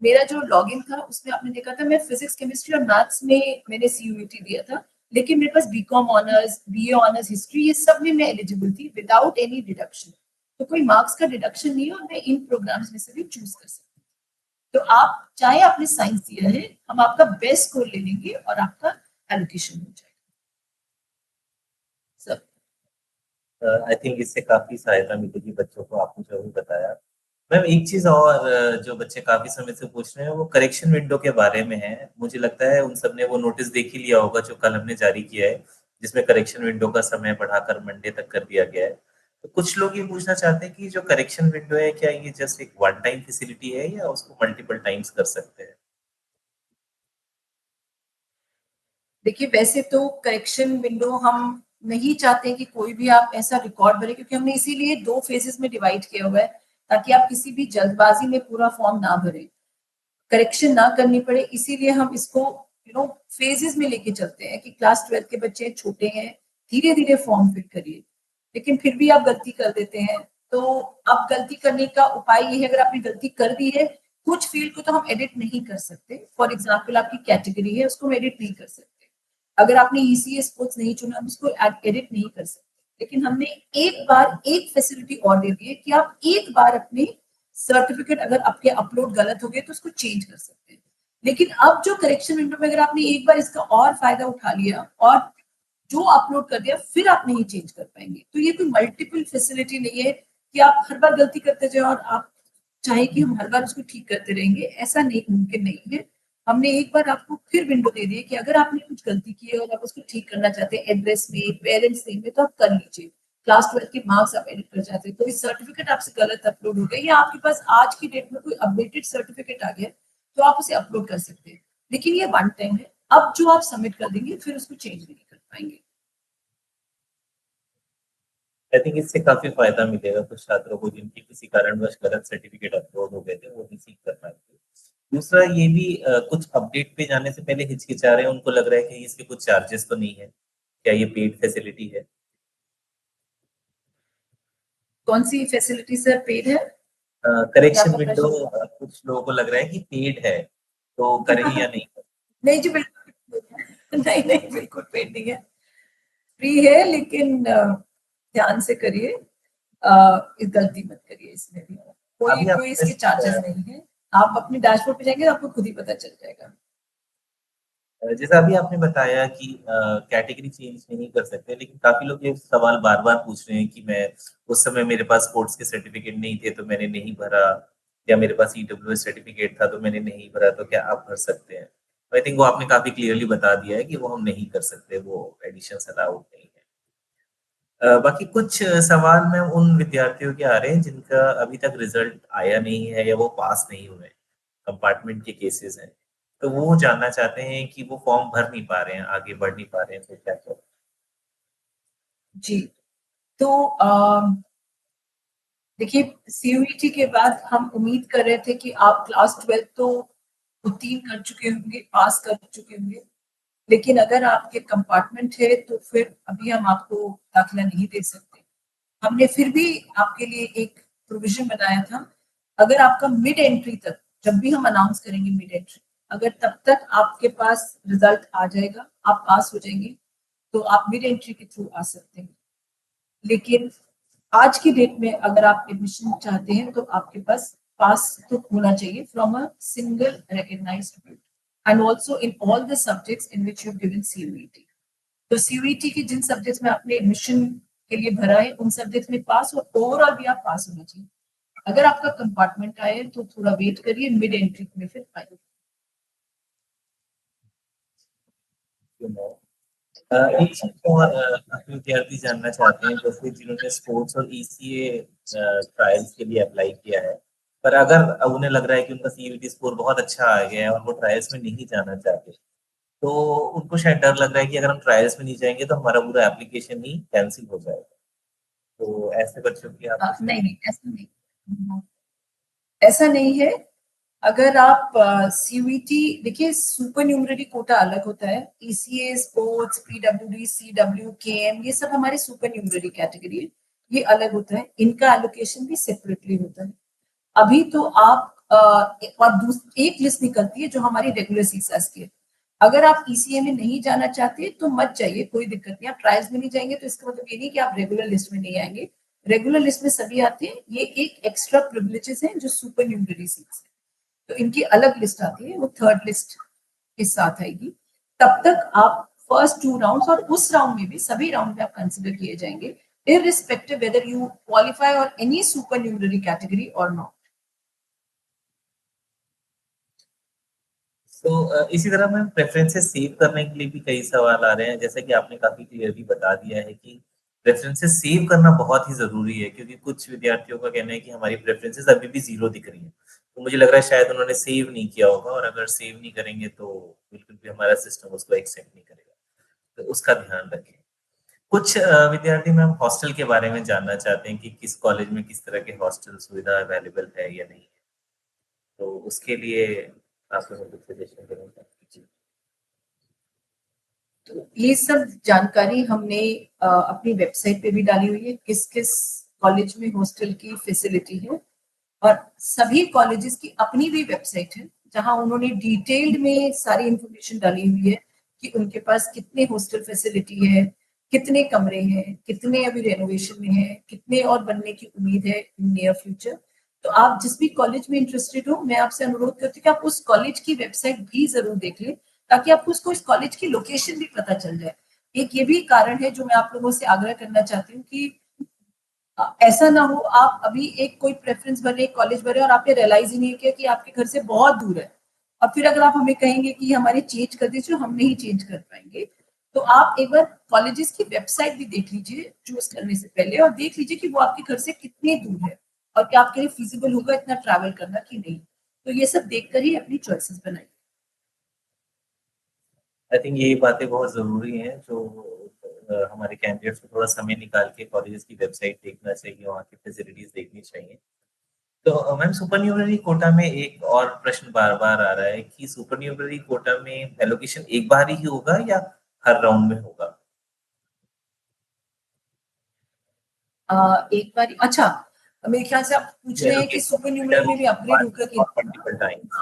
मेरा जो लॉगिन था उसमें आपने देखा था मैं फिजिक्स, केमिस्ट्री और मैथ्स में मैंने सीयूईटी दिया था, लेकिन मेरे पास BCom honours, BA honours, history, ये सब में मैं एलिजिबल थी विदाउट एनी डिडक्शन. तो कोई मार्क्स का डिडक्शन नहीं है और मैं इन प्रोग्राम्स में से भी चूज कर सकती हूँ. तो आप चाहे आपने साइंस दिया है, हम आपका बेस्ट स्कोर ले लेंगे और आपका एलोकेशन हो जाएगा. आई थिंक इससे काफी सहायता मिलेगी बच्चों को, आपने जो भी बताया. मैम एक चीज और जो बच्चे काफी समय से पूछ रहे हैं वो करेक्शन विंडो के बारे में है. मुझे लगता है उन सब ने वो नोटिस देख ही लिया होगा जो कल हमने जारी किया है, जिसमें करेक्शन विंडो का समय बढ़ाकर मंडे तक कर दिया गया है. तो कुछ लोग ये पूछना चाहते हैं कि जो करेक्शन विंडो है क्या ये जस्ट एक वन टाइम फैसिलिटी है या उसको मल्टीपल टाइम्स कर सकते हैं? देखिए, वैसे तो करेक्शन विंडो हम नहीं चाहते हैं कि कोई भी आप ऐसा रिकॉर्ड भरे, क्योंकि हमने इसीलिए 2 फेजेस में डिवाइड किया हुआ है ताकि आप किसी भी जल्दबाजी में पूरा फॉर्म ना भरें, करेक्शन ना करनी पड़े. इसीलिए हम इसको फेजेस में लेके चलते हैं कि क्लास 12 के बच्चे छोटे हैं, धीरे धीरे फॉर्म फिल करिए, लेकिन फिर भी आप गलती कर देते हैं तो अब गलती करने का उपाय ये है, अगर आपने गलती कर दी है, कुछ फील्ड को तो हम एडिट नहीं कर सकते। फॉर एग्जाम्पल आपकी कैटेगरी है, उसको हम एडिट नहीं कर सकते। अगर आपने ईसीए स्पोर्ट्स नहीं चुना, हम उसको एडिट नहीं कर सकते। लेकिन हमने एक बार एक फैसिलिटी और दे दी है कि आप एक बार अपने सर्टिफिकेट अगर आपके अपलोड गलत हो गए तो उसको चेंज कर सकते हैं। लेकिन अब जो करेक्शन विंडो में अगर आपने एक बार इसका और फायदा उठा लिया और जो अपलोड कर दिया, फिर आप नहीं चेंज कर पाएंगे। तो ये कोई मल्टीपल फैसिलिटी नहीं है कि आप हर बार गलती करते जाओ और आप चाहे कि हम हर बार उसको ठीक करते रहेंगे, ऐसा नहीं, मुमकिन नहीं है। हमने एक बार आपको फिर विंडो दे दी है कि अगर आपने कुछ गलती की है और आप उसको ठीक करना चाहते हैं एड्रेस में, पेरेंट्स नेम में, तो आप कर लीजिए। क्लास 12 के मार्क्स आप एडिट कर चाहते हैं, कोई सर्टिफिकेट आपसे गलत अपलोड हो गया या आपके पास आज की डेट में कोई अपडेटेड सर्टिफिकेट आ गया, तो आप उसे अपलोड कर सकते हैं। लेकिन ये वन टाइम है, अब जो आप सबमिट कर देंगे फिर उसको चेंज नहीं कर पाएंगे। आई थिंक इससे काफी फायदा मिलेगा कुछ छात्रों को जिनके किसी कारणवश गलत सर्टिफिकेट अपलोड हो गए थे, वो भी सीख कर पाएंगे। दूसरा ये भी कुछ अपडेट पे जाने से पहले हिचकिचा रहे हैं, उनको लग रहा है कि इसके कुछ चार्जेस तो नहीं है, क्या ये पेड फैसिलिटी है? कौन सी फैसिलिटी सर पेड है? क्या करेक्शन आपका विंडो प्रश्न? कुछ लोगों को लग रहा है कि पेड है, तो करें या नहीं करें? नहीं जी, बिल्कुल नहीं, नहीं, बिल्कुल पेड नहीं है, फ्री है। लेकिन ध्यान से करिए, गलती मत करिए इसमें भी। कोई अभी कोई आपने इसके चार्जेस नहीं है। आप अपने डैशबोर्ड पे जाएंगे तो आपको खुद ही पता चल जाएगा। जैसा अभी आपने बताया कि कैटेगरी चेंज नहीं कर सकते, लेकिन काफी लोग ये सवाल बार बार पूछ रहे हैं कि मैं उस समय मेरे पास स्पोर्ट्स के सर्टिफिकेट नहीं थे तो मैंने नहीं भरा, या मेरे पास ईडब्ल्यूएस सर्टिफिकेट था तो मैंने नहीं भरा, तो क्या आप भर सकते हैं? आई थिंक वो आपने काफी क्लियरली बता दिया है कि वो हम नहीं कर सकते, वो एडिशन अलाउड नहीं है। बाकी कुछ सवाल में उन विद्यार्थियों के आ रहे हैं जिनका अभी तक रिजल्ट आया नहीं है या वो पास नहीं हुए, कंपार्टमेंट के केसेस हैं, तो वो जानना चाहते हैं कि वो फॉर्म भर नहीं पा रहे हैं, आगे बढ़ नहीं पा रहे हैं, तो क्या करें? जी, तो देखिए, सीयूईटी के बाद हम उम्मीद कर रहे थे कि आप क्लास 12 तो उत्तीर्ण कर चुके होंगे, पास कर चुके होंगे। लेकिन अगर आपके कंपार्टमेंट है तो फिर अभी हम आपको दाखिला नहीं दे सकते। हमने फिर भी आपके लिए एक प्रोविजन बनाया था। अगर आपका मिड एंट्री तक, जब भी हम अनाउंस करेंगे मिड एंट्री, अगर तब तक आपके पास रिजल्ट आ जाएगा, आप पास हो जाएंगे, तो आप मिड एंट्री के थ्रू आ सकते हैं। लेकिन आज की डेट में अगर आप एडमिशन चाहते हैं तो आपके पास पास तो होना चाहिए from a single recognised board, and also in all the subjects in which you have given CUET. तो सीयूईटी के जिन सब्जेक्ट्स में आपने एडमिशन के लिए भरा है, उन सब्जेक्ट्स में पास और ओवरऑल भी आप पास होना चाहिए। अगर आपका कंपार्टमेंट आए तो थोड़ा वेट करिए, मिड एंट्री में फिर आइए। एक चीज और काफी विद्यार्थी जानना चाहते हैं, जैसे जिन्होंने स्पोर्ट्स और ईसीए ट्रायल्स के लिए अप्लाई किया है, पर अगर अब उन्हें लग रहा है कि उनका सीयूईटी स्कोर बहुत अच्छा आ गया है और वो ट्रायल्स में नहीं जाना चाहते, तो उनको शायद डर लग रहा है कि अगर हम ट्रायल्स में नहीं जाएंगे तो हमारा पूरा एप्लीकेशन ही कैंसिल हो जाएगा, तो ऐसे बच्चों की आप कुछ नहीं, नहीं, ऐसा नहीं, ऐसा नहीं है। अगर आप सीयूईटी देखिए, सुपर न्यूमररी कोटा अलग होता है। ECA, sports, PWD, CW, KM, ये सब हमारे सुपर न्यूमररी कैटेगरी है, ये अलग होता है। इनका एलोकेशन भी सेपरेटली होता है। अभी तो आप और एक लिस्ट निकलती है जो हमारी रेगुलर सीसास की है। अगर आप ईसीए में नहीं जाना चाहते तो मत जाइए, कोई दिक्कत नहीं। आप ट्रायल्स में नहीं जाएंगे तो इसका मतलब ये नहीं कि आप रेगुलर लिस्ट में नहीं आएंगे। रेगुलर लिस्ट में सभी आते हैं। ये एक एक्स्ट्रा प्रिविलेजेस है जो सुपर न्यूमररी सीट्स है, तो इनकी अलग लिस्ट आती है, वो थर्ड लिस्ट के साथ आएगी। तब तक आप फर्स्ट 2 राउंड्स और उस राउंड में भी, सभी राउंड में आप कंसिडर किए जाएंगे, irrespective whether you qualify or any supernumerary category or not. तो इसी तरह मैम प्रेफरेंसेस सेव करने के लिए भी कई सवाल आ रहे हैं, जैसे कि आपने काफी क्लियरली बता दिया है कि प्रेफरेंसेस सेव करना बहुत ही जरूरी है, क्योंकि कुछ विद्यार्थियों का कहना है कि हमारी प्रेफरेंसेस अभी भी 0 दिख रही हैं, तो मुझे लग रहा है शायद उन्होंने सेव नहीं किया होगा, और अगर सेव नहीं करेंगे तो बिल्कुल भी हमारा सिस्टम उसको एक्सेप्ट नहीं करेगा, तो उसका ध्यान रखें। कुछ विद्यार्थी मैम हॉस्टल के बारे में जानना चाहते हैं कि किस कॉलेज में किस तरह के हॉस्टल सुविधा अवेलेबल है या नहीं है, तो उसके लिए आप हमें कुछ सजेशन करेंगे? जी। तो ये सब जानकारी हमने अपनी वेबसाइट पे भी डाली हुई है, किस किस कॉलेज में हॉस्टल की फैसिलिटी है और सभी कॉलेजेस की अपनी भी वेबसाइट है जहां उन्होंने डिटेल्ड में सारी इंफॉर्मेशन डाली हुई है कि उनके पास कितने हॉस्टल फैसिलिटी है, कितने कमरे हैं, कितने अभी रेनोवेशन में है, कितने और बनने की उम्मीद है इन नियर फ्यूचर। तो आप जिस भी कॉलेज में इंटरेस्टेड हो, मैं आपसे अनुरोध करती हूँ कि आप उस कॉलेज की वेबसाइट भी जरूर देख लें ताकि आपको उसको इस कॉलेज की लोकेशन भी पता चल जाए। एक ये भी कारण है जो मैं आप लोगों से आग्रह करना चाहती हूँ कि ऐसा ना हो आप अभी एक कोई प्रेफरेंस भरे, एक कॉलेज भरे और आपने रियलाइज ही नहीं किया कि आपके घर से बहुत दूर है और फिर अगर आप हमें कहेंगे कि हमारे चेंज कर दीजिए, हम नहीं चेंज कर पाएंगे। तो आप एक बार कॉलेजेस की वेबसाइट भी देख लीजिए चूज करने से पहले और देख लीजिए कि वो आपके घर से कितने दूर है और क्या आपके लिए फिजिबल होगा इतना ट्रैवल करना कि नहीं। तो ये सब देखकर ही अपनी चॉइसेस बनाइए। आई थिंक ये बातें बहुत ज़रूरी हैं जो हमारे कैंडिडेट्स को थोड़ा समय निकाल के कॉलेजेस की वेबसाइट देखना चाहिए, वहाँ की फैसिलिटीज देखनी चाहिए। तो मैम, सुपरन्यूमरी कोटा में एक और प्रश्न बार बार आ रहा है कि सुपरन्यूमरी कोटा में एलोकेशन एक बार ही होगा या हर राउंड में होगा? एक बार अच्छा, मेरे ख्याल से आप पूछ रहे हैं कि सुपर न्यूमरी में भी अपग्रेड होकर के मल्टीपल टाइम्स।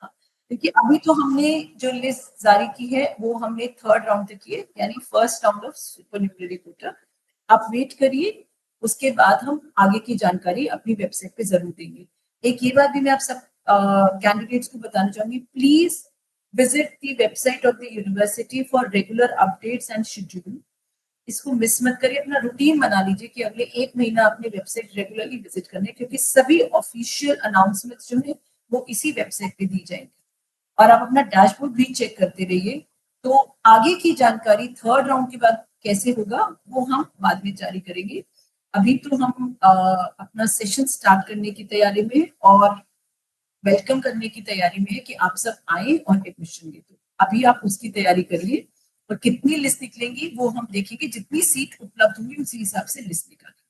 हाँ, देखिए अभी तो हमने जो लिस्ट जारी की है वो हमने थर्ड राउंड तक की है, यानी first round of supernumerary quota. आप वेट करिए, उसके बाद हम आगे की जानकारी अपनी वेबसाइट पे जरूर देंगे। एक ये बात भी मैं आप सब कैंडिडेट्स को बताना चाहूंगी, please visit the website of the university for regular updates and schedule. इसको मिस मत करिए, अपना रूटीन बना लीजिए कि अगले एक महीना अपने वेबसाइट रेगुलरली विजिट करने, क्योंकि सभी ऑफिशियल अनाउंसमेंट्स जो है वो इसी वेबसाइट पे दी जाएंगी और आप अपना डैशबोर्ड भी चेक करते रहिए। तो आगे की जानकारी थर्ड राउंड के बाद कैसे होगा वो हम बाद में जारी करेंगे। अभी तो हम अपना सेशन स्टार्ट करने की तैयारी में और वेलकम करने की तैयारी में है कि आप सब आए और एडमिशन ले। तो अभी आप उसकी तैयारी करिए और कितनी लिस्ट निकलेंगी वो हम देखेंगे, जितनी सीट उपलब्ध होंगी उसी हिसाब से लिस्ट निकालेंगे।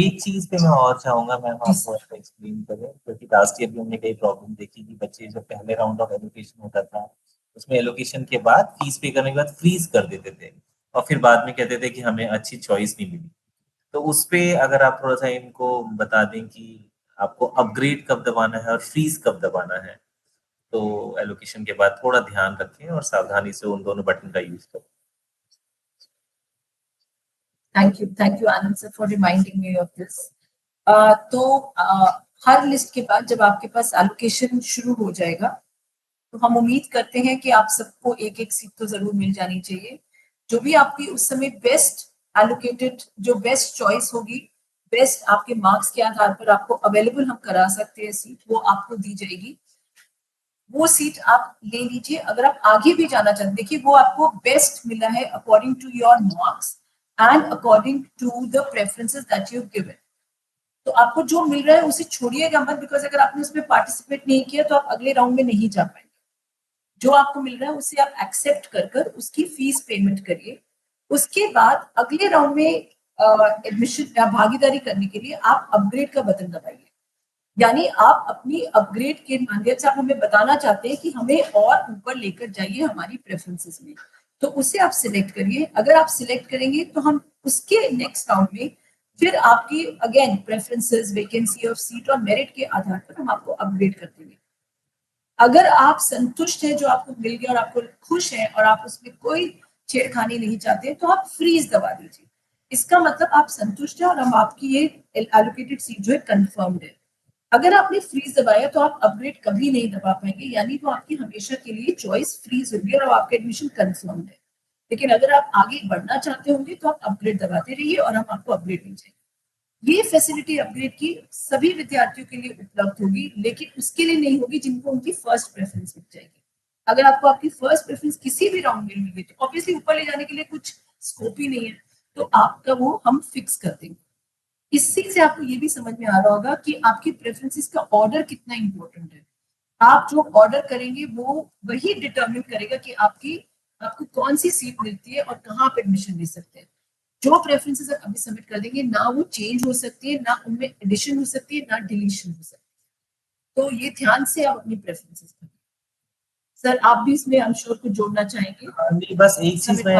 एक चीज पे मैं और चाहूंगा मैम आपको एक्सप्लेन करें, क्योंकि लास्ट ईयर भी हमने कई प्रॉब्लम देखी कि बच्चे जब पहले राउंड ऑफ एलोकेशन होता था उसमें एलोकेशन के बाद फीस पे करने के बाद फ्रीज कर देते थे और फिर बाद में कहते थे कि हमें अच्छी चॉइस नहीं मिली। तो उस पे अगर आप थोड़ा सा इनको बता दें कि आपको अपग्रेड कब दबाना है और फ्रीज कब दबाना है, तो एलोकेशन के बाद थोड़ा ध्यान रखें और सावधानी से उन दोनों बटन का यूज करें। Thank you Anand sir for reminding me of this. तो हर लिस्ट के बाद जब आपके पास एलोकेशन शुरू हो जाएगा तो हम उम्मीद करते हैं कि आप सबको एक एक सीट तो जरूर मिल जानी चाहिए। जो भी आपकी उस समय बेस्ट एलोकेटेड, जो बेस्ट चॉइस होगी, बेस्ट आपके मार्क्स के आधार पर आपको अवेलेबल हम करा सकते हैं सीट, वो आपको दी जाएगी। वो सीट आप ले लीजिए। अगर आप आगे भी जाना चाहते हैं, देखिए वो आपको बेस्ट मिला है according to your marks and according to the preferences that you given. तो आपको जो मिल रहा है उसे छोड़िएगा मत, बिकॉज अगर आपने उसमें पार्टिसिपेट नहीं किया तो आप अगले राउंड में नहीं जा पाएंगे। जो आपको मिल रहा है उसे आप एक्सेप्ट कर कर उसकी फीस पेमेंट करिए। उसके बाद अगले राउंड में एडमिशन या भागीदारी करने के लिए आप अपग्रेड का बटन दबाइए। यानी आप अपनी अपग्रेड के माध्यम से आप हमें बताना चाहते हैं कि हमें और ऊपर लेकर जाइए हमारी प्रेफरेंसेस में, तो उसे आप सिलेक्ट करिए। अगर आप सिलेक्ट करेंगे तो हम उसके नेक्स्ट राउंड में फिर आपकी अगेन प्रेफरेंसेस, वैकेंसी और सीट और मेरिट के आधार पर हम आपको अपग्रेड कर देंगे। अगर आप संतुष्ट हैं जो आपको मिल गया और आपको खुश हैं और आप उसमें कोई छेड़खानी नहीं चाहते तो आप फ्रीज दबा दीजिए। इसका मतलब आप संतुष्ट हैं और हम आपकी ये एलोकेटेड सीट जो है कंफर्म्ड है। अगर आपने फ्रीज दबाया तो आप अपग्रेड कभी नहीं दबा पाएंगे, यानी तो आपकी हमेशा के लिए चॉइस फ्रीज होगी और आपका एडमिशन कंफर्म्ड है। लेकिन अगर आप आगे बढ़ना चाहते होंगे तो आप अपग्रेड दबाते रहिए और हम आपको अपग्रेड मिल जाएंगे। ये फैसिलिटी अपग्रेड की सभी विद्यार्थियों के लिए उपलब्ध होगी, लेकिन उसके लिए नहीं होगी जिनको उनकी फर्स्ट प्रेफरेंस मिल जाएगी। अगर आपको आपकी फर्स्ट प्रेफरेंस किसी भी राउंड में मिल गई तो ऑब्वियसली ऊपर ले जाने के लिए कुछ स्कोप ही नहीं है, तो आपका वो हम फिक्स कर देंगे। इससे से आपको ये भी समझ में आ रहा होगा कि आपकी प्रेफरेंसेस का ऑर्डर कितना इंपॉर्टेंट है। आप जो ऑर्डर करेंगे वो वही डिटरमिन करेगा कि आपको कौन सी सीट मिलती है और कहाँ आप एडमिशन ले सकते हैं। जो प्रेफरेंसेस आप अभी सबमिट कर देंगे ना वो चेंज हो सकती है, ना उनमें एडिशन हो सकती है, ना डिलीशन हो सकती है। तो ये ध्यान से आप अपनी प्रेफरेंसेस करें। सर आप भी इसमें आई एम श्योर कुछ जोड़ना चाहेंगे? नहीं, बस एक चीज मैं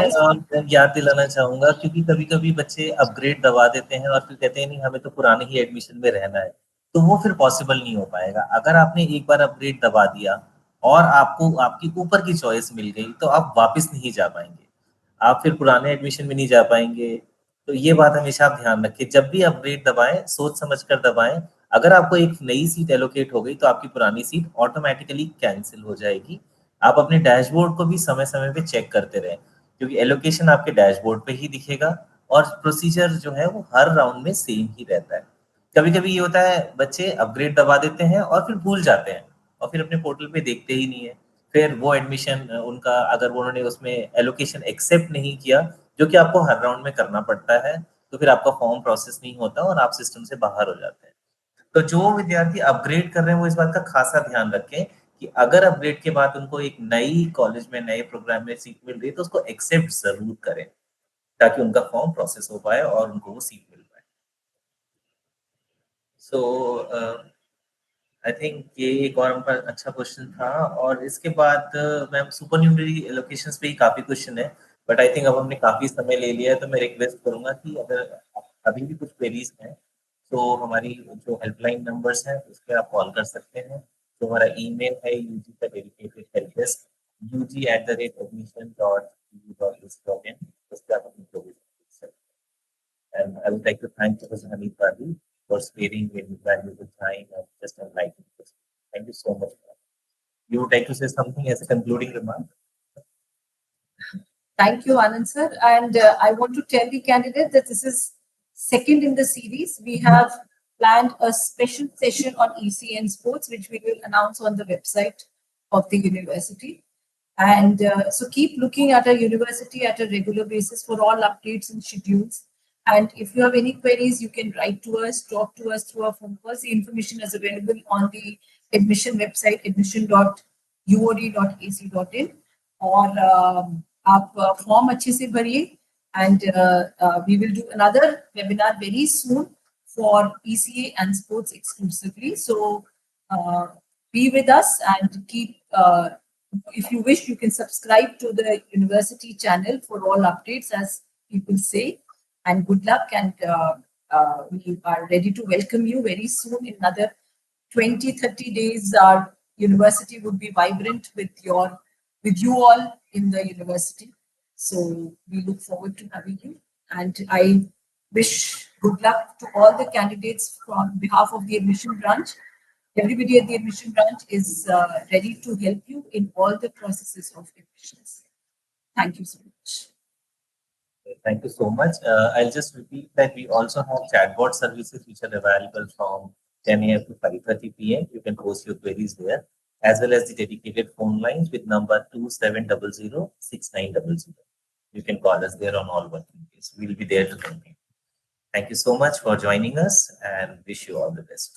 याद दिलाना चाहूंगा, क्योंकि कभी कभी बच्चे अपग्रेड दबा देते हैं और फिर कहते हैं नहीं हमें तो पुराने ही एडमिशन में रहना है, तो वो फिर पॉसिबल नहीं हो पाएगा। अगर आपने एक बार अपग्रेड दबा दिया और आपको आपकी ऊपर की चॉइस मिल गई तो आप वापस नहीं जा पाएंगे, आप फिर पुराने एडमिशन में नहीं जा पाएंगे। तो ये बात हमेशा आप ध्यान रखें, जब भी अपग्रेड दबाएं सोच समझ कर दबाएं। अगर आपको एक नई सीट एलोकेट हो गई तो आपकी पुरानी सीट ऑटोमेटिकली कैंसिल हो जाएगी। आप अपने डैशबोर्ड को भी समय समय पे चेक करते रहें, क्योंकि एलोकेशन आपके डैशबोर्ड पे ही दिखेगा और प्रोसीजर जो है वो हर राउंड में सेम ही रहता है। कभी कभी ये होता है बच्चे अपग्रेड दबा देते हैं और फिर भूल जाते हैं और फिर अपने पोर्टल पे देखते ही नहीं है। फिर वो एडमिशन उनका अगर वो उन्होंने उसमें एलोकेशन एक्सेप्ट नहीं किया, जो कि आपको हर राउंड में करना पड़ता है, तो फिर आपका फॉर्म प्रोसेस नहीं होता और आप सिस्टम से बाहर हो जाते हैं। तो जो विद्यार्थी अपग्रेड कर रहे हैं वो इस बात का खासा ध्यान रखें कि अगर अपग्रेड के बाद उनको एक नई कॉलेज में नए प्रोग्राम में सीट मिल रही है तो उसको एक्सेप्ट जरूर करें, ताकि उनका फॉर्म प्रोसेस हो पाए और उनको वो सीट मिल पाए। सो आई थिंक ये एक और उनका अच्छा क्वेश्चन था। और इसके बाद मैम सुपरन्यूमरी एलोकेशंस पे ही काफी क्वेश्चन है, बट आई थिंक अब हमने काफी समय ले लिया है, तो मैं रिक्वेस्ट करूंगा कि अगर अभी भी कुछ क्वेरीज हैं तो हमारी जो हेल्पलाइन नंबर्स हैं उस पर आप कॉल कर सकते हैं। तो हमारा ईमेल है यूजी का डेडिकेटेड हेल्प डेस्क ug@admission.edu.ac.in, उस पर आप अपनी क्वेरीज पूछ सकते हैं। And I would like to thank Professor Hamid Bali for sparing your valuable time and just enlightening us. Thank you so much. You would like to say something as a concluding remark? Thank you, Anand sir. And I want to tell the candidate that this is second in the series. We have planned a special session on ECN sports, which we will announce on the website of the university. And so keep looking at our university at a regular basis for all updates and schedules. And if you have any queries, you can write to us, talk to us through our phone calls. The information is available on the admission website, admission.uod.ac.in. और आप form अच्छे से भरिए, and we will do another webinar very soon for ECA and sports exclusively. So be with us and keep, if you wish, you can subscribe to the university channel for all updates, as people say. And good luck, and we are ready to welcome you very soon. In another 20-30 days, our university would be vibrant with you all in the university. So we look forward to having you. And I wish good luck to all the candidates on behalf of the admission branch. Everybody at the admission branch is ready to help you in all the processes of admissions. Thank you so much. Thank you so much. I'll just repeat that we also have chatbot services which are available from 10 a.m. to 5:30 p.m. You can post your queries there, as well as the dedicated phone lines with number 27006900. You can call us there on all working days. We'll be there to help you. Thank you so much for joining us and wish you all the best.